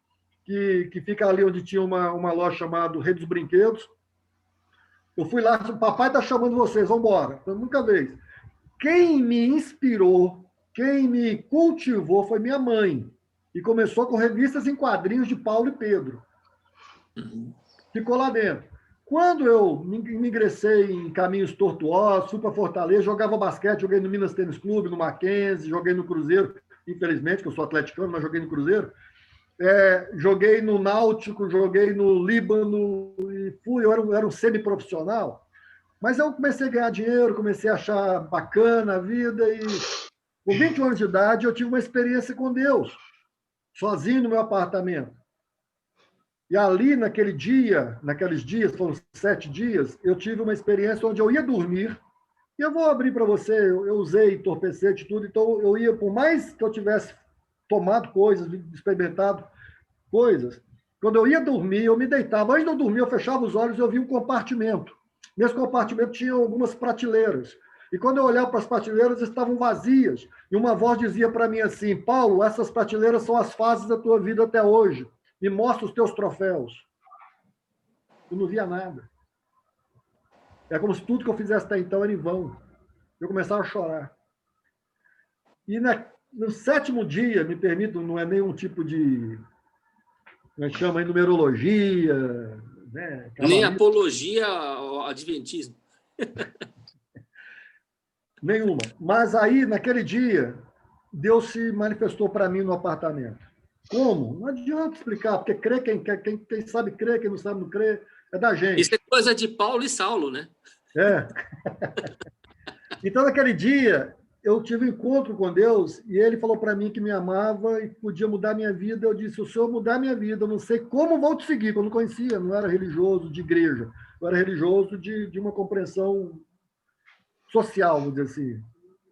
que fica ali onde tinha uma loja chamada Rei dos Brinquedos. Eu fui lá, o papai está chamando vocês, vamos embora. Eu nunca vi. Quem me inspirou, quem me cultivou foi minha mãe. E começou com revistas em quadrinhos de Paulo e Pedro. Ficou lá dentro. Quando eu me ingressei em caminhos tortuosos, fui para Fortaleza, jogava basquete, joguei no Minas Tênis Clube, no Mackenzie, joguei no Cruzeiro, infelizmente, que eu sou atleticano, mas joguei no Cruzeiro. Joguei no Náutico, joguei no Líbano, e eu era um semi-profissional, mas eu comecei a ganhar dinheiro, comecei a achar bacana a vida, e com 20 anos de idade eu tive uma experiência com Deus, sozinho no meu apartamento. E ali, naqueles dias, foram 7 dias, eu tive uma experiência onde eu ia dormir, e eu vou abrir para você, eu usei entorpecente e tudo, então eu ia, por mais que eu tivesse tomado coisas, experimentado coisas. Quando eu ia dormir, eu me deitava. Antes de eu dormir, eu fechava os olhos e eu via um compartimento. Nesse compartimento tinha algumas prateleiras. E quando eu olhava para as prateleiras, estavam vazias. E uma voz dizia para mim assim, Paulo, essas prateleiras são as fases da tua vida até hoje. Me mostra os teus troféus. Eu não via nada. É como se tudo que eu fizesse até então era em vão. Eu começava a chorar. E no 7º dia, me permito, não é nenhum tipo de, como é que chama, numerologia, né? Nem apologia ao adventismo. Nenhuma. Mas aí, naquele dia, Deus se manifestou para mim no apartamento. Como? Não adianta explicar, porque crê quem sabe crê, quem não sabe não crê, é da gente. Isso é coisa de Paulo e Saulo, né? É. Então, naquele dia, eu tive um encontro com Deus e ele falou para mim que me amava e podia mudar minha vida. Eu disse, o Senhor mudar minha vida, eu não sei como vou te seguir, porque eu não conhecia, não era religioso de igreja, eu era religioso de uma compreensão social, vamos dizer assim.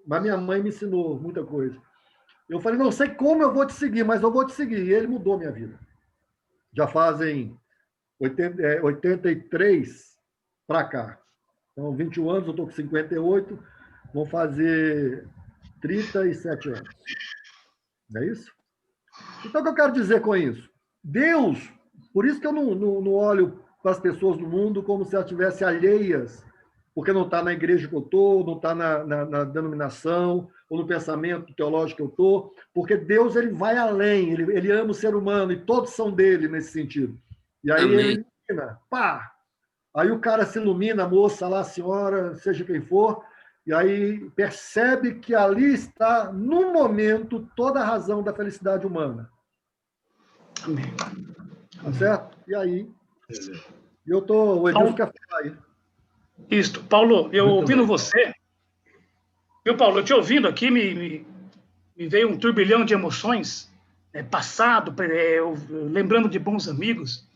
Mas minha mãe me ensinou muita coisa. Eu falei, não sei como eu vou te seguir, mas eu vou te seguir. E ele mudou minha vida. Já fazem 83 para cá. Então, 21 anos, eu estou com 58, vão fazer 37 anos. Não é isso? Então, o que eu quero dizer com isso? Deus, por isso que eu não olho para as pessoas do mundo como se elas estivessem alheias, porque não está na igreja que eu estou, não está na denominação, ou no pensamento teológico que eu estou, porque Deus ele vai além, ele ama o ser humano, e todos são dele nesse sentido. E aí Amém. ele ilumina, pá! Aí o cara se ilumina, a moça lá, a senhora, seja quem for, e aí percebe que ali está, no momento, toda a razão da felicidade humana. Amém. Tá certo? E aí, o Edilson fica aí. Isso. Paulo, eu Muito ouvindo bem. você, viu, Paulo, eu te ouvindo aqui, me veio um turbilhão de emoções, passado, lembrando de bons amigos.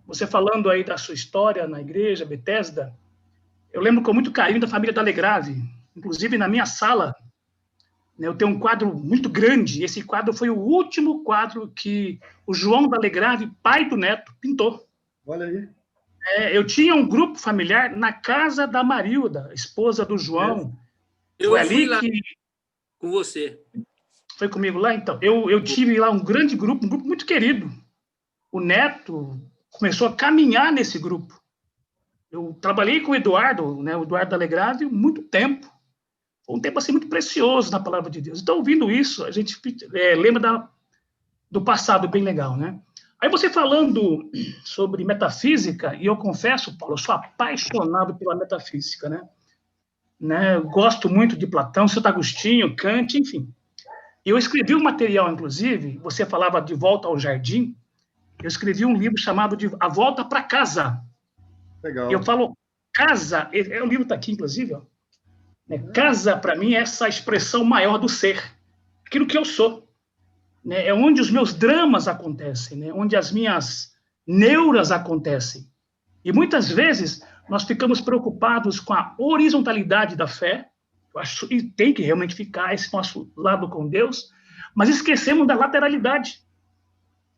Você falando aí da sua história na igreja, Bethesda, eu lembro com muito carinho da família D'Alegrave. Inclusive, na minha sala, né, eu tenho um quadro muito grande, e esse quadro foi o último quadro que o João D'Alegrave, pai do Neto, pintou. Olha aí. Eu tinha um grupo familiar na casa da Marilda, esposa do João. Eu Foi fui ali lá que... com você. Foi comigo lá, então. Eu tive lá um grande grupo, um grupo muito querido. O Neto começou a caminhar nesse grupo. Eu trabalhei com o Eduardo, né, o Eduardo D'Alegrave, muito tempo. Foi um tempo assim muito precioso na palavra de Deus. Então, ouvindo isso, a gente lembra do passado bem legal, né? Aí você falando sobre metafísica, e eu confesso, Paulo, eu sou apaixonado pela metafísica, né? Eu gosto muito de Platão, Santo Agostinho, Kant, enfim. Eu escrevi um material, inclusive, você falava de Volta ao Jardim, eu escrevi um livro chamado de A Volta para Casa. Legal. Eu falo, casa, o livro está aqui, inclusive, ó. Casa, para mim, é essa expressão maior do ser, aquilo que eu sou. Né? É onde os meus dramas acontecem, né? Onde as minhas neuras acontecem. E muitas vezes nós ficamos preocupados com a horizontalidade da fé, eu acho, e tem que realmente ficar esse nosso lado com Deus, mas esquecemos da lateralidade,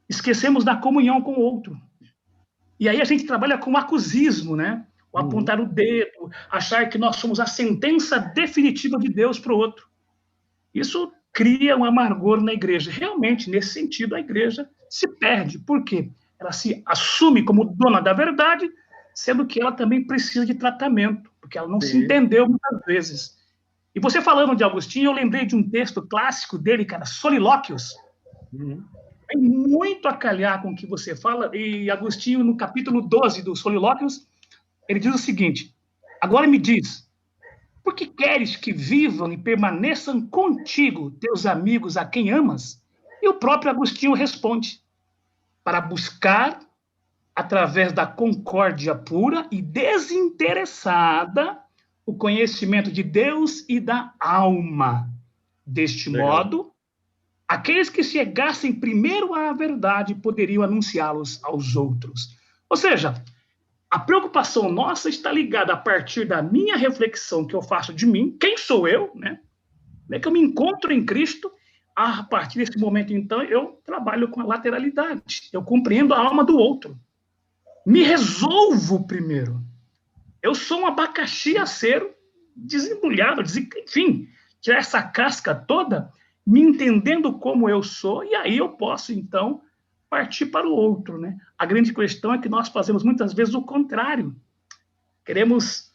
esquecemos da comunhão com o outro. E aí a gente trabalha com o acusismo, né? O apontar o dedo, achar que nós somos a sentença definitiva de Deus para o outro. Isso cria um amargor na igreja. Realmente, nesse sentido, a igreja se perde. Por quê? Ela se assume como dona da verdade, sendo que ela também precisa de tratamento, porque ela não se entendeu muitas vezes. E você falando de Agostinho, eu lembrei de um texto clássico dele, cara, Solilóquios. Tem muito a calhar com o que você fala, e Agostinho, no capítulo 12 do Solilóquios, ele diz o seguinte: agora me diz, por que queres que vivam e permaneçam contigo teus amigos a quem amas? E o próprio Agostinho responde: para buscar, através da concórdia pura e desinteressada, o conhecimento de Deus e da alma. Deste modo, aqueles que chegassem primeiro à verdade poderiam anunciá-los aos outros. Ou seja, a preocupação nossa está ligada a partir da minha reflexão que eu faço de mim, quem sou eu, né? Que eu me encontro em Cristo. A partir desse momento, então, eu trabalho com a lateralidade. Eu compreendo a alma do outro. Me resolvo primeiro. Eu sou um abacaxi a ser desembulhado, enfim, tirar essa casca toda, me entendendo como eu sou, e aí eu posso, então, partir para o outro, né? A grande questão é que nós fazemos muitas vezes o contrário. Queremos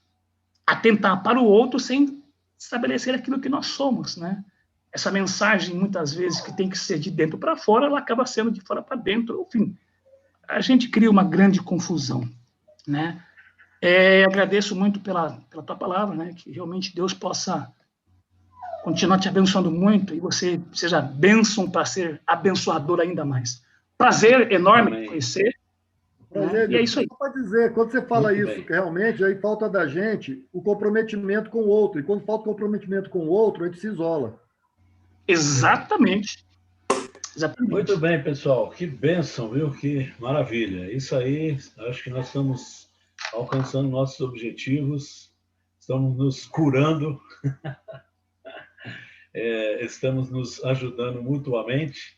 atentar para o outro sem estabelecer aquilo que nós somos, né? Essa mensagem, muitas vezes, que tem que ser de dentro para fora, ela acaba sendo de fora para dentro. Enfim, a gente cria uma grande confusão, né? Agradeço muito pela tua palavra, né? Que realmente Deus possa continuar te abençoando muito e você seja bênção para ser abençoador ainda mais. Prazer enorme te conhecer. Prazer, né? E é isso aí. Pode dizer, quando você fala Muito isso, bem. que realmente aí falta da gente o comprometimento com o outro. E quando falta comprometimento com o outro, a gente se isola. Exatamente. Exatamente. Muito bem, pessoal. Que bênção, viu? Que maravilha. Isso aí, acho que nós estamos alcançando nossos objetivos, estamos nos curando, estamos nos ajudando mutuamente.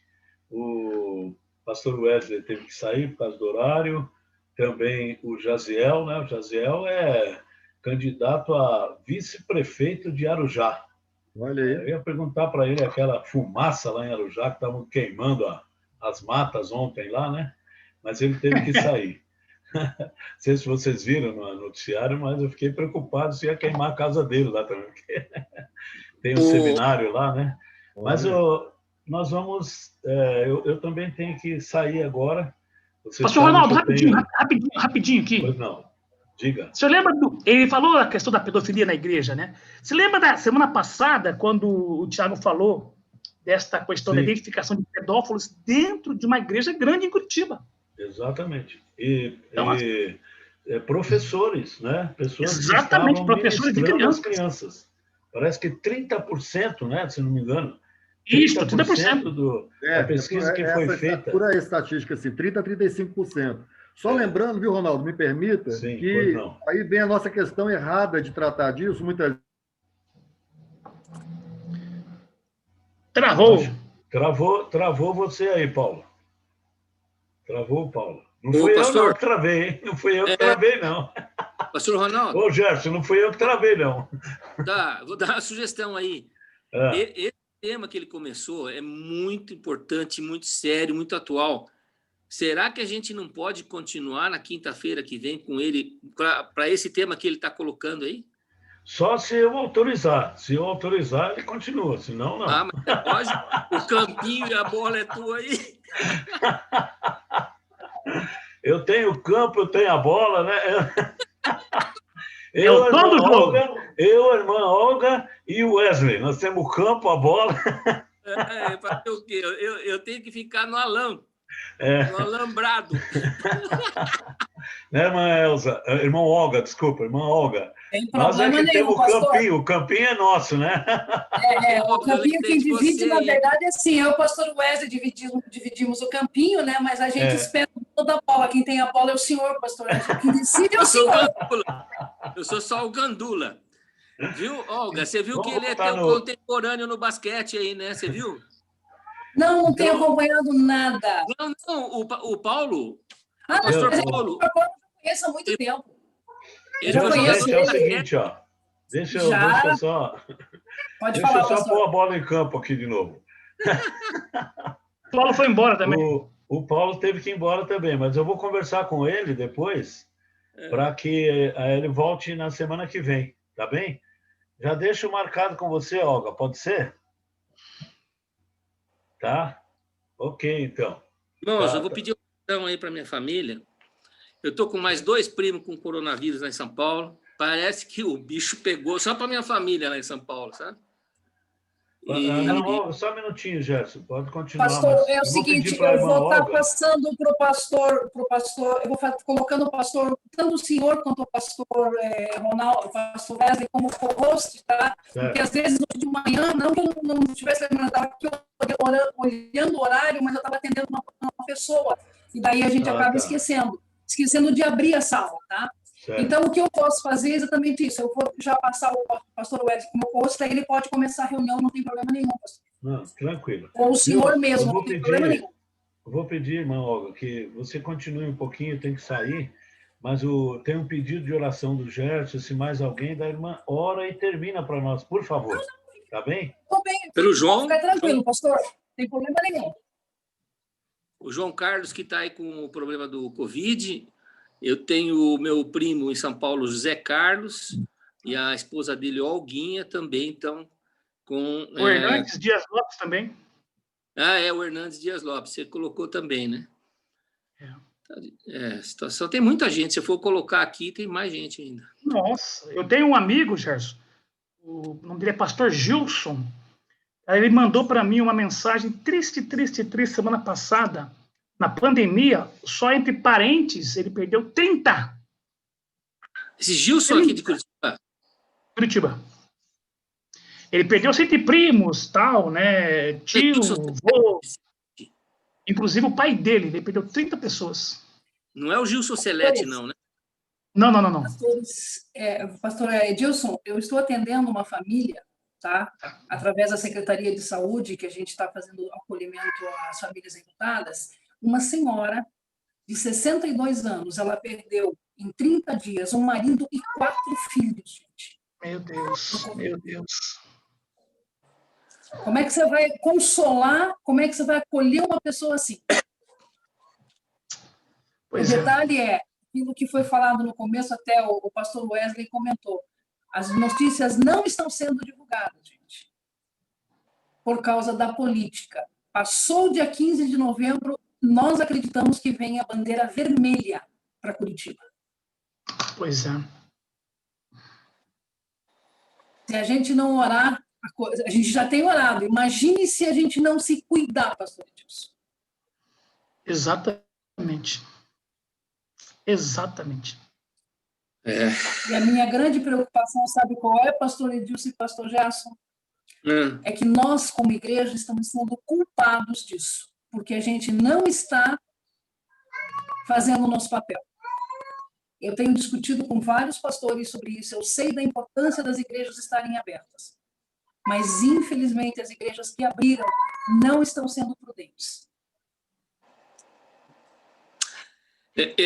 O pastor Wesley teve que sair por causa do horário, também o Jaziel, né? O Jaziel é candidato a vice-prefeito de Arujá. Olha aí. Eu ia perguntar para ele aquela fumaça lá em Arujá, que estavam queimando as matas ontem lá, né? Mas ele teve que sair. Não sei se vocês viram no noticiário, mas eu fiquei preocupado se ia queimar a casa dele lá também, porque tem um seminário lá, né? Mas nós vamos... eu também tenho que sair agora. Pastor Ronaldo, rapidinho aqui. Pois não, diga. Você lembra ele falou a questão da pedofilia na igreja, né? Você lembra da semana passada, quando o Tiago falou desta questão da identificação de pedófilos dentro de uma igreja grande em Curitiba? Exatamente. Professores, né? Pessoas exatamente, que professores de crianças. As crianças. Parece que 30%, né? Se não me engano. Isso, 30%. Da pesquisa que foi feita. Por aí, estatística, assim, 30% a 35%. Só lembrando, viu, Ronaldo, me permita, Sim, que aí vem a nossa questão errada de tratar disso, muitas vezes. Travou você aí, Paulo. Travou, Paulo. Não fui pastor, eu não que travei, hein? Não fui eu que travei, não. Pastor Ronaldo. Ô, Gerson, não fui eu que travei, não. Tá, vou dar uma sugestão aí. Esse tema que ele começou é muito importante, muito sério, muito atual. Será que a gente não pode continuar na quinta-feira que vem com ele para esse tema que ele está colocando aí? Só se eu autorizar. Se eu autorizar, ele continua, senão não. Mas é lógico, o campinho e a bola é tua aí. Eu tenho o campo, eu tenho a bola, né? Eu, a irmã Olga e o Wesley. Nós temos o campo, a bola. Para o quê? Eu tenho que ficar no alão. No alambrado. Né, irmã Elza? Irmã Olga, desculpa, irmã Olga. Nós é que temos o campinho é nosso, né? O campinho quem divide, na verdade, é assim, eu e o pastor Wesley dividimos o campinho, né? Mas a gente espera toda a bola. Quem tem a bola é o senhor, pastor Wesley. Quem decide é o senhor. Eu sou só o gandula. Viu, Olga? Você viu que ele é teu contemporâneo no basquete aí, né? Você viu? Não tenho acompanhado nada. Não, o Paulo. O pastor Paulo. Eu conheço há muito tempo. Eu já conheço ele. É o seguinte, ó. Deixa eu só... Pode falar, só pôr a bola em campo aqui de novo. O Paulo foi embora também. O Paulo teve que ir embora também, mas eu vou conversar com ele depois para que ele volte na semana que vem, tá bem? Já deixo marcado com você, Olga, pode ser? Tá? Ok, então. Irmãos, eu vou pedir oração aí para minha família. Eu estou com mais 2 primos com coronavírus lá em São Paulo. Parece que o bicho pegou só para minha família lá em São Paulo, sabe? Não, só um minutinho, Gerson. Pode continuar. Pastor, é o seguinte, eu vou estar passando para o pastor, eu vou colocando o pastor, tanto o senhor quanto o pastor Ronaldo, o pastor Wesley, como co-host, tá? Porque às vezes de manhã, não que eu não estivesse lembrando, eu estava aqui olhando o horário, mas eu estava atendendo uma pessoa. E daí a gente acaba esquecendo de abrir a sala, tá? Certo. Então, o que eu posso fazer é exatamente isso. Eu vou já passar o pastor Wesley como posto, aí ele pode começar a reunião, não tem problema nenhum, pastor. Não, tranquilo. Ou o senhor mesmo, não tem problema nenhum. Eu vou pedir, irmã Olga, que você continue um pouquinho, tem que sair, mas tem um pedido de oração do Gerson, se mais alguém da irmã, ora e termina para nós, por favor. Tá bem? Tô bem. Pelo João. Fica tranquilo, pastor. Não tem problema nenhum. O João Carlos, que está aí com o problema do Covid. Eu tenho o meu primo em São Paulo, José Carlos, e a esposa dele, Olguinha, também estão com... O Hernandes Dias Lopes também. O Hernandes Dias Lopes, você colocou também, né? A situação tem muita gente. Se eu for colocar aqui, tem mais gente ainda. Nossa, eu tenho um amigo, Gerson, o nome dele é Pastor Gilson. Aí ele mandou para mim uma mensagem triste, semana passada. Na pandemia, só entre parentes, ele perdeu 30. Esse Gilson aqui de Curitiba? Curitiba. Ele perdeu 100 primos, tal, né? Tio, vô. Inclusive o pai dele, ele perdeu 30 pessoas. Não é o Gilson Celeste, não, né? Não. Pastor Edilson, eu estou atendendo uma família, tá? Através da Secretaria de Saúde, que a gente está fazendo acolhimento às famílias enlutadas. Uma senhora de 62 anos, ela perdeu em 30 dias um marido e 4 filhos, gente. Meu Deus. Como é que você vai consolar, como é que você vai acolher uma pessoa assim? O detalhe é, aquilo que foi falado no começo, até o pastor Wesley comentou, as notícias não estão sendo divulgadas, gente, por causa da política. Passou o dia 15 de novembro, nós acreditamos que vem a bandeira vermelha para Curitiba. Pois é. Se a gente não orar, a gente já tem orado. Imagine se a gente não se cuidar, pastor Edilson. Exatamente. E a minha grande preocupação, sabe qual é, pastor Edilson e pastor Gerson? É que nós, como igreja, estamos sendo culpados disso, porque a gente não está fazendo o nosso papel. Eu tenho discutido com vários pastores sobre isso, eu sei da importância das igrejas estarem abertas, mas, infelizmente, as igrejas que abriram não estão sendo prudentes.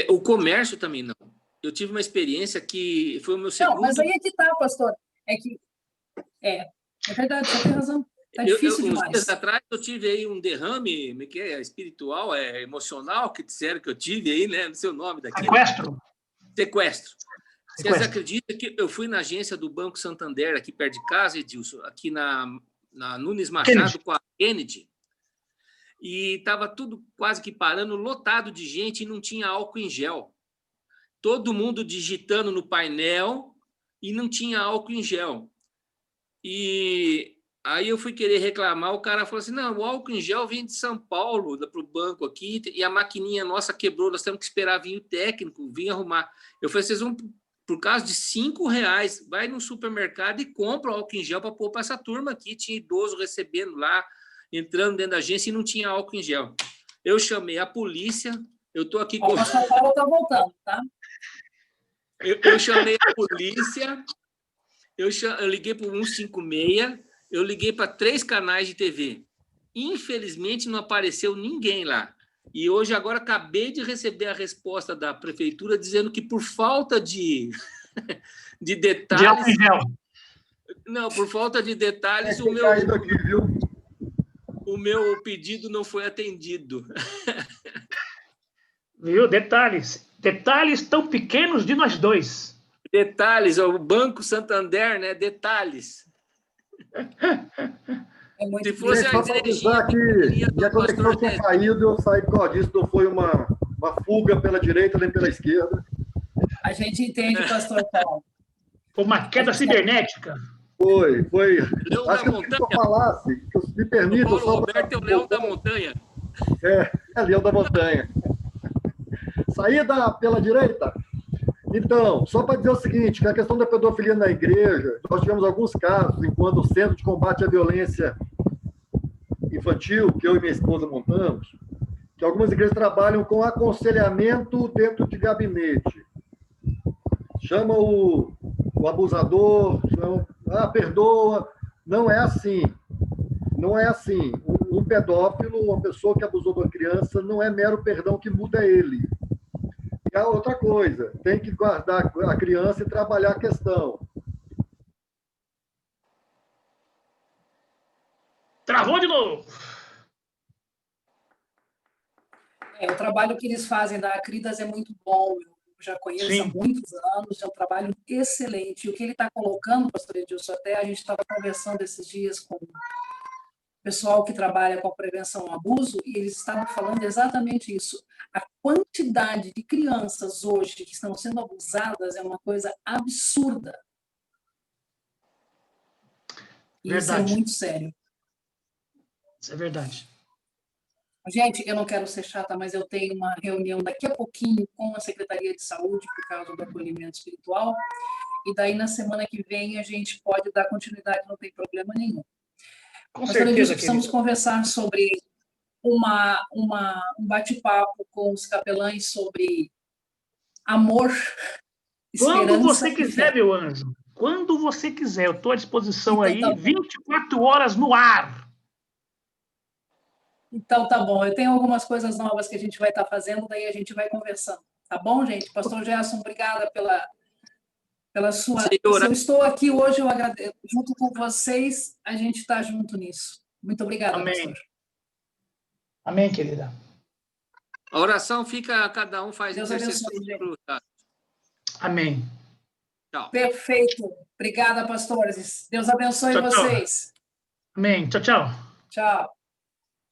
O comércio também não. Eu tive uma experiência que foi o meu segundo... Não, mas aí é que está, pastor. É verdade, você tem razão. Está difícil demais. Uns dias atrás eu tive aí um derrame espiritual, emocional, que disseram que eu tive aí, né? Não sei o nome daqui. Sequestro. Vocês acreditam que eu fui na agência do Banco Santander, aqui perto de casa, Edilson, aqui na Nunes Machado, Kennedy. Com a Kennedy, e estava tudo quase que parando, lotado de gente, e não tinha álcool em gel. Todo mundo digitando no painel e não tinha álcool em gel. E aí eu fui querer reclamar, o cara falou assim, não, o álcool em gel vem de São Paulo, para o banco aqui, e a maquininha nossa quebrou, nós temos que esperar vir o técnico, vir arrumar. Eu falei, vocês vão, por causa de R$5, vai no supermercado e compra o álcool em gel para pôr para essa turma aqui. Tinha idoso recebendo lá, entrando dentro da agência e não tinha álcool em gel. Eu chamei a polícia, eu estou aqui... O São Paulo está voltando, tá? Eu chamei a polícia, eu liguei para o 156, eu liguei para 3 canais de TV. Infelizmente, não apareceu ninguém lá. E hoje, agora, acabei de receber a resposta da prefeitura dizendo que, por falta de detalhes... De gel. Não, por falta de detalhes, o meu pedido não foi atendido. Viu? Detalhes tão pequenos de nós dois. Detalhes, o Banco Santander, né? Detalhes. Se fosse só para avisar que minha conexão tinha caído, eu saí por causa disso, não foi uma fuga pela direita nem pela esquerda. A gente entende, pastor Paulo. Foi uma queda cibernética. Foi. Leão Acho da que Montanha. eu falasse, que eu me permita... O Paulo Roberto é o Leão da Montanha. É Leão da Montanha. Saída pela direita. Então, só para dizer o seguinte, que a questão da pedofilia na igreja, nós tivemos alguns casos, enquanto o Centro de Combate à Violência Infantil, que eu e minha esposa montamos, que algumas igrejas trabalham com aconselhamento dentro de gabinete. Chama o abusador, perdoa. Não é assim. Não é assim. Um pedófilo, uma pessoa que abusou de uma criança, não é mero perdão que muda ele. E a outra coisa, tem que guardar a criança e trabalhar a questão. Travou de novo. O trabalho que eles fazem da Acridas é muito bom. Eu já conheço há muitos anos, é um trabalho excelente. E o que ele está colocando, pastor Edilson, até a gente estava conversando esses dias com pessoal que trabalha com a prevenção ao abuso, e eles estavam falando exatamente isso. A quantidade de crianças hoje que estão sendo abusadas é uma coisa absurda. E isso é muito sério. Isso é verdade. Gente, eu não quero ser chata, mas eu tenho uma reunião daqui a pouquinho com a Secretaria de Saúde por causa do acolhimento espiritual, e daí na semana que vem a gente pode dar continuidade, não tem problema nenhum. Com certeza, precisamos conversar sobre um bate-papo com os capelães sobre amor, esperança. Quando você quiser, meu anjo. Quando você quiser. Eu estou à disposição então, aí, 24 horas no ar. Então, tá bom. Eu tenho algumas coisas novas que a gente vai estar fazendo, daí a gente vai conversando. Tá bom, gente? Pastor Gerson, obrigada pela sua... Se eu estou aqui hoje, eu agradeço. Junto com vocês, a gente está junto nisso. Muito obrigada, Amém. pastor. Amém, querida. A oração fica, cada um faz intercessão. Amém. Tchau. Perfeito. Obrigada, pastores. Deus abençoe vocês. Amém. Tchau, tchau. Tchau.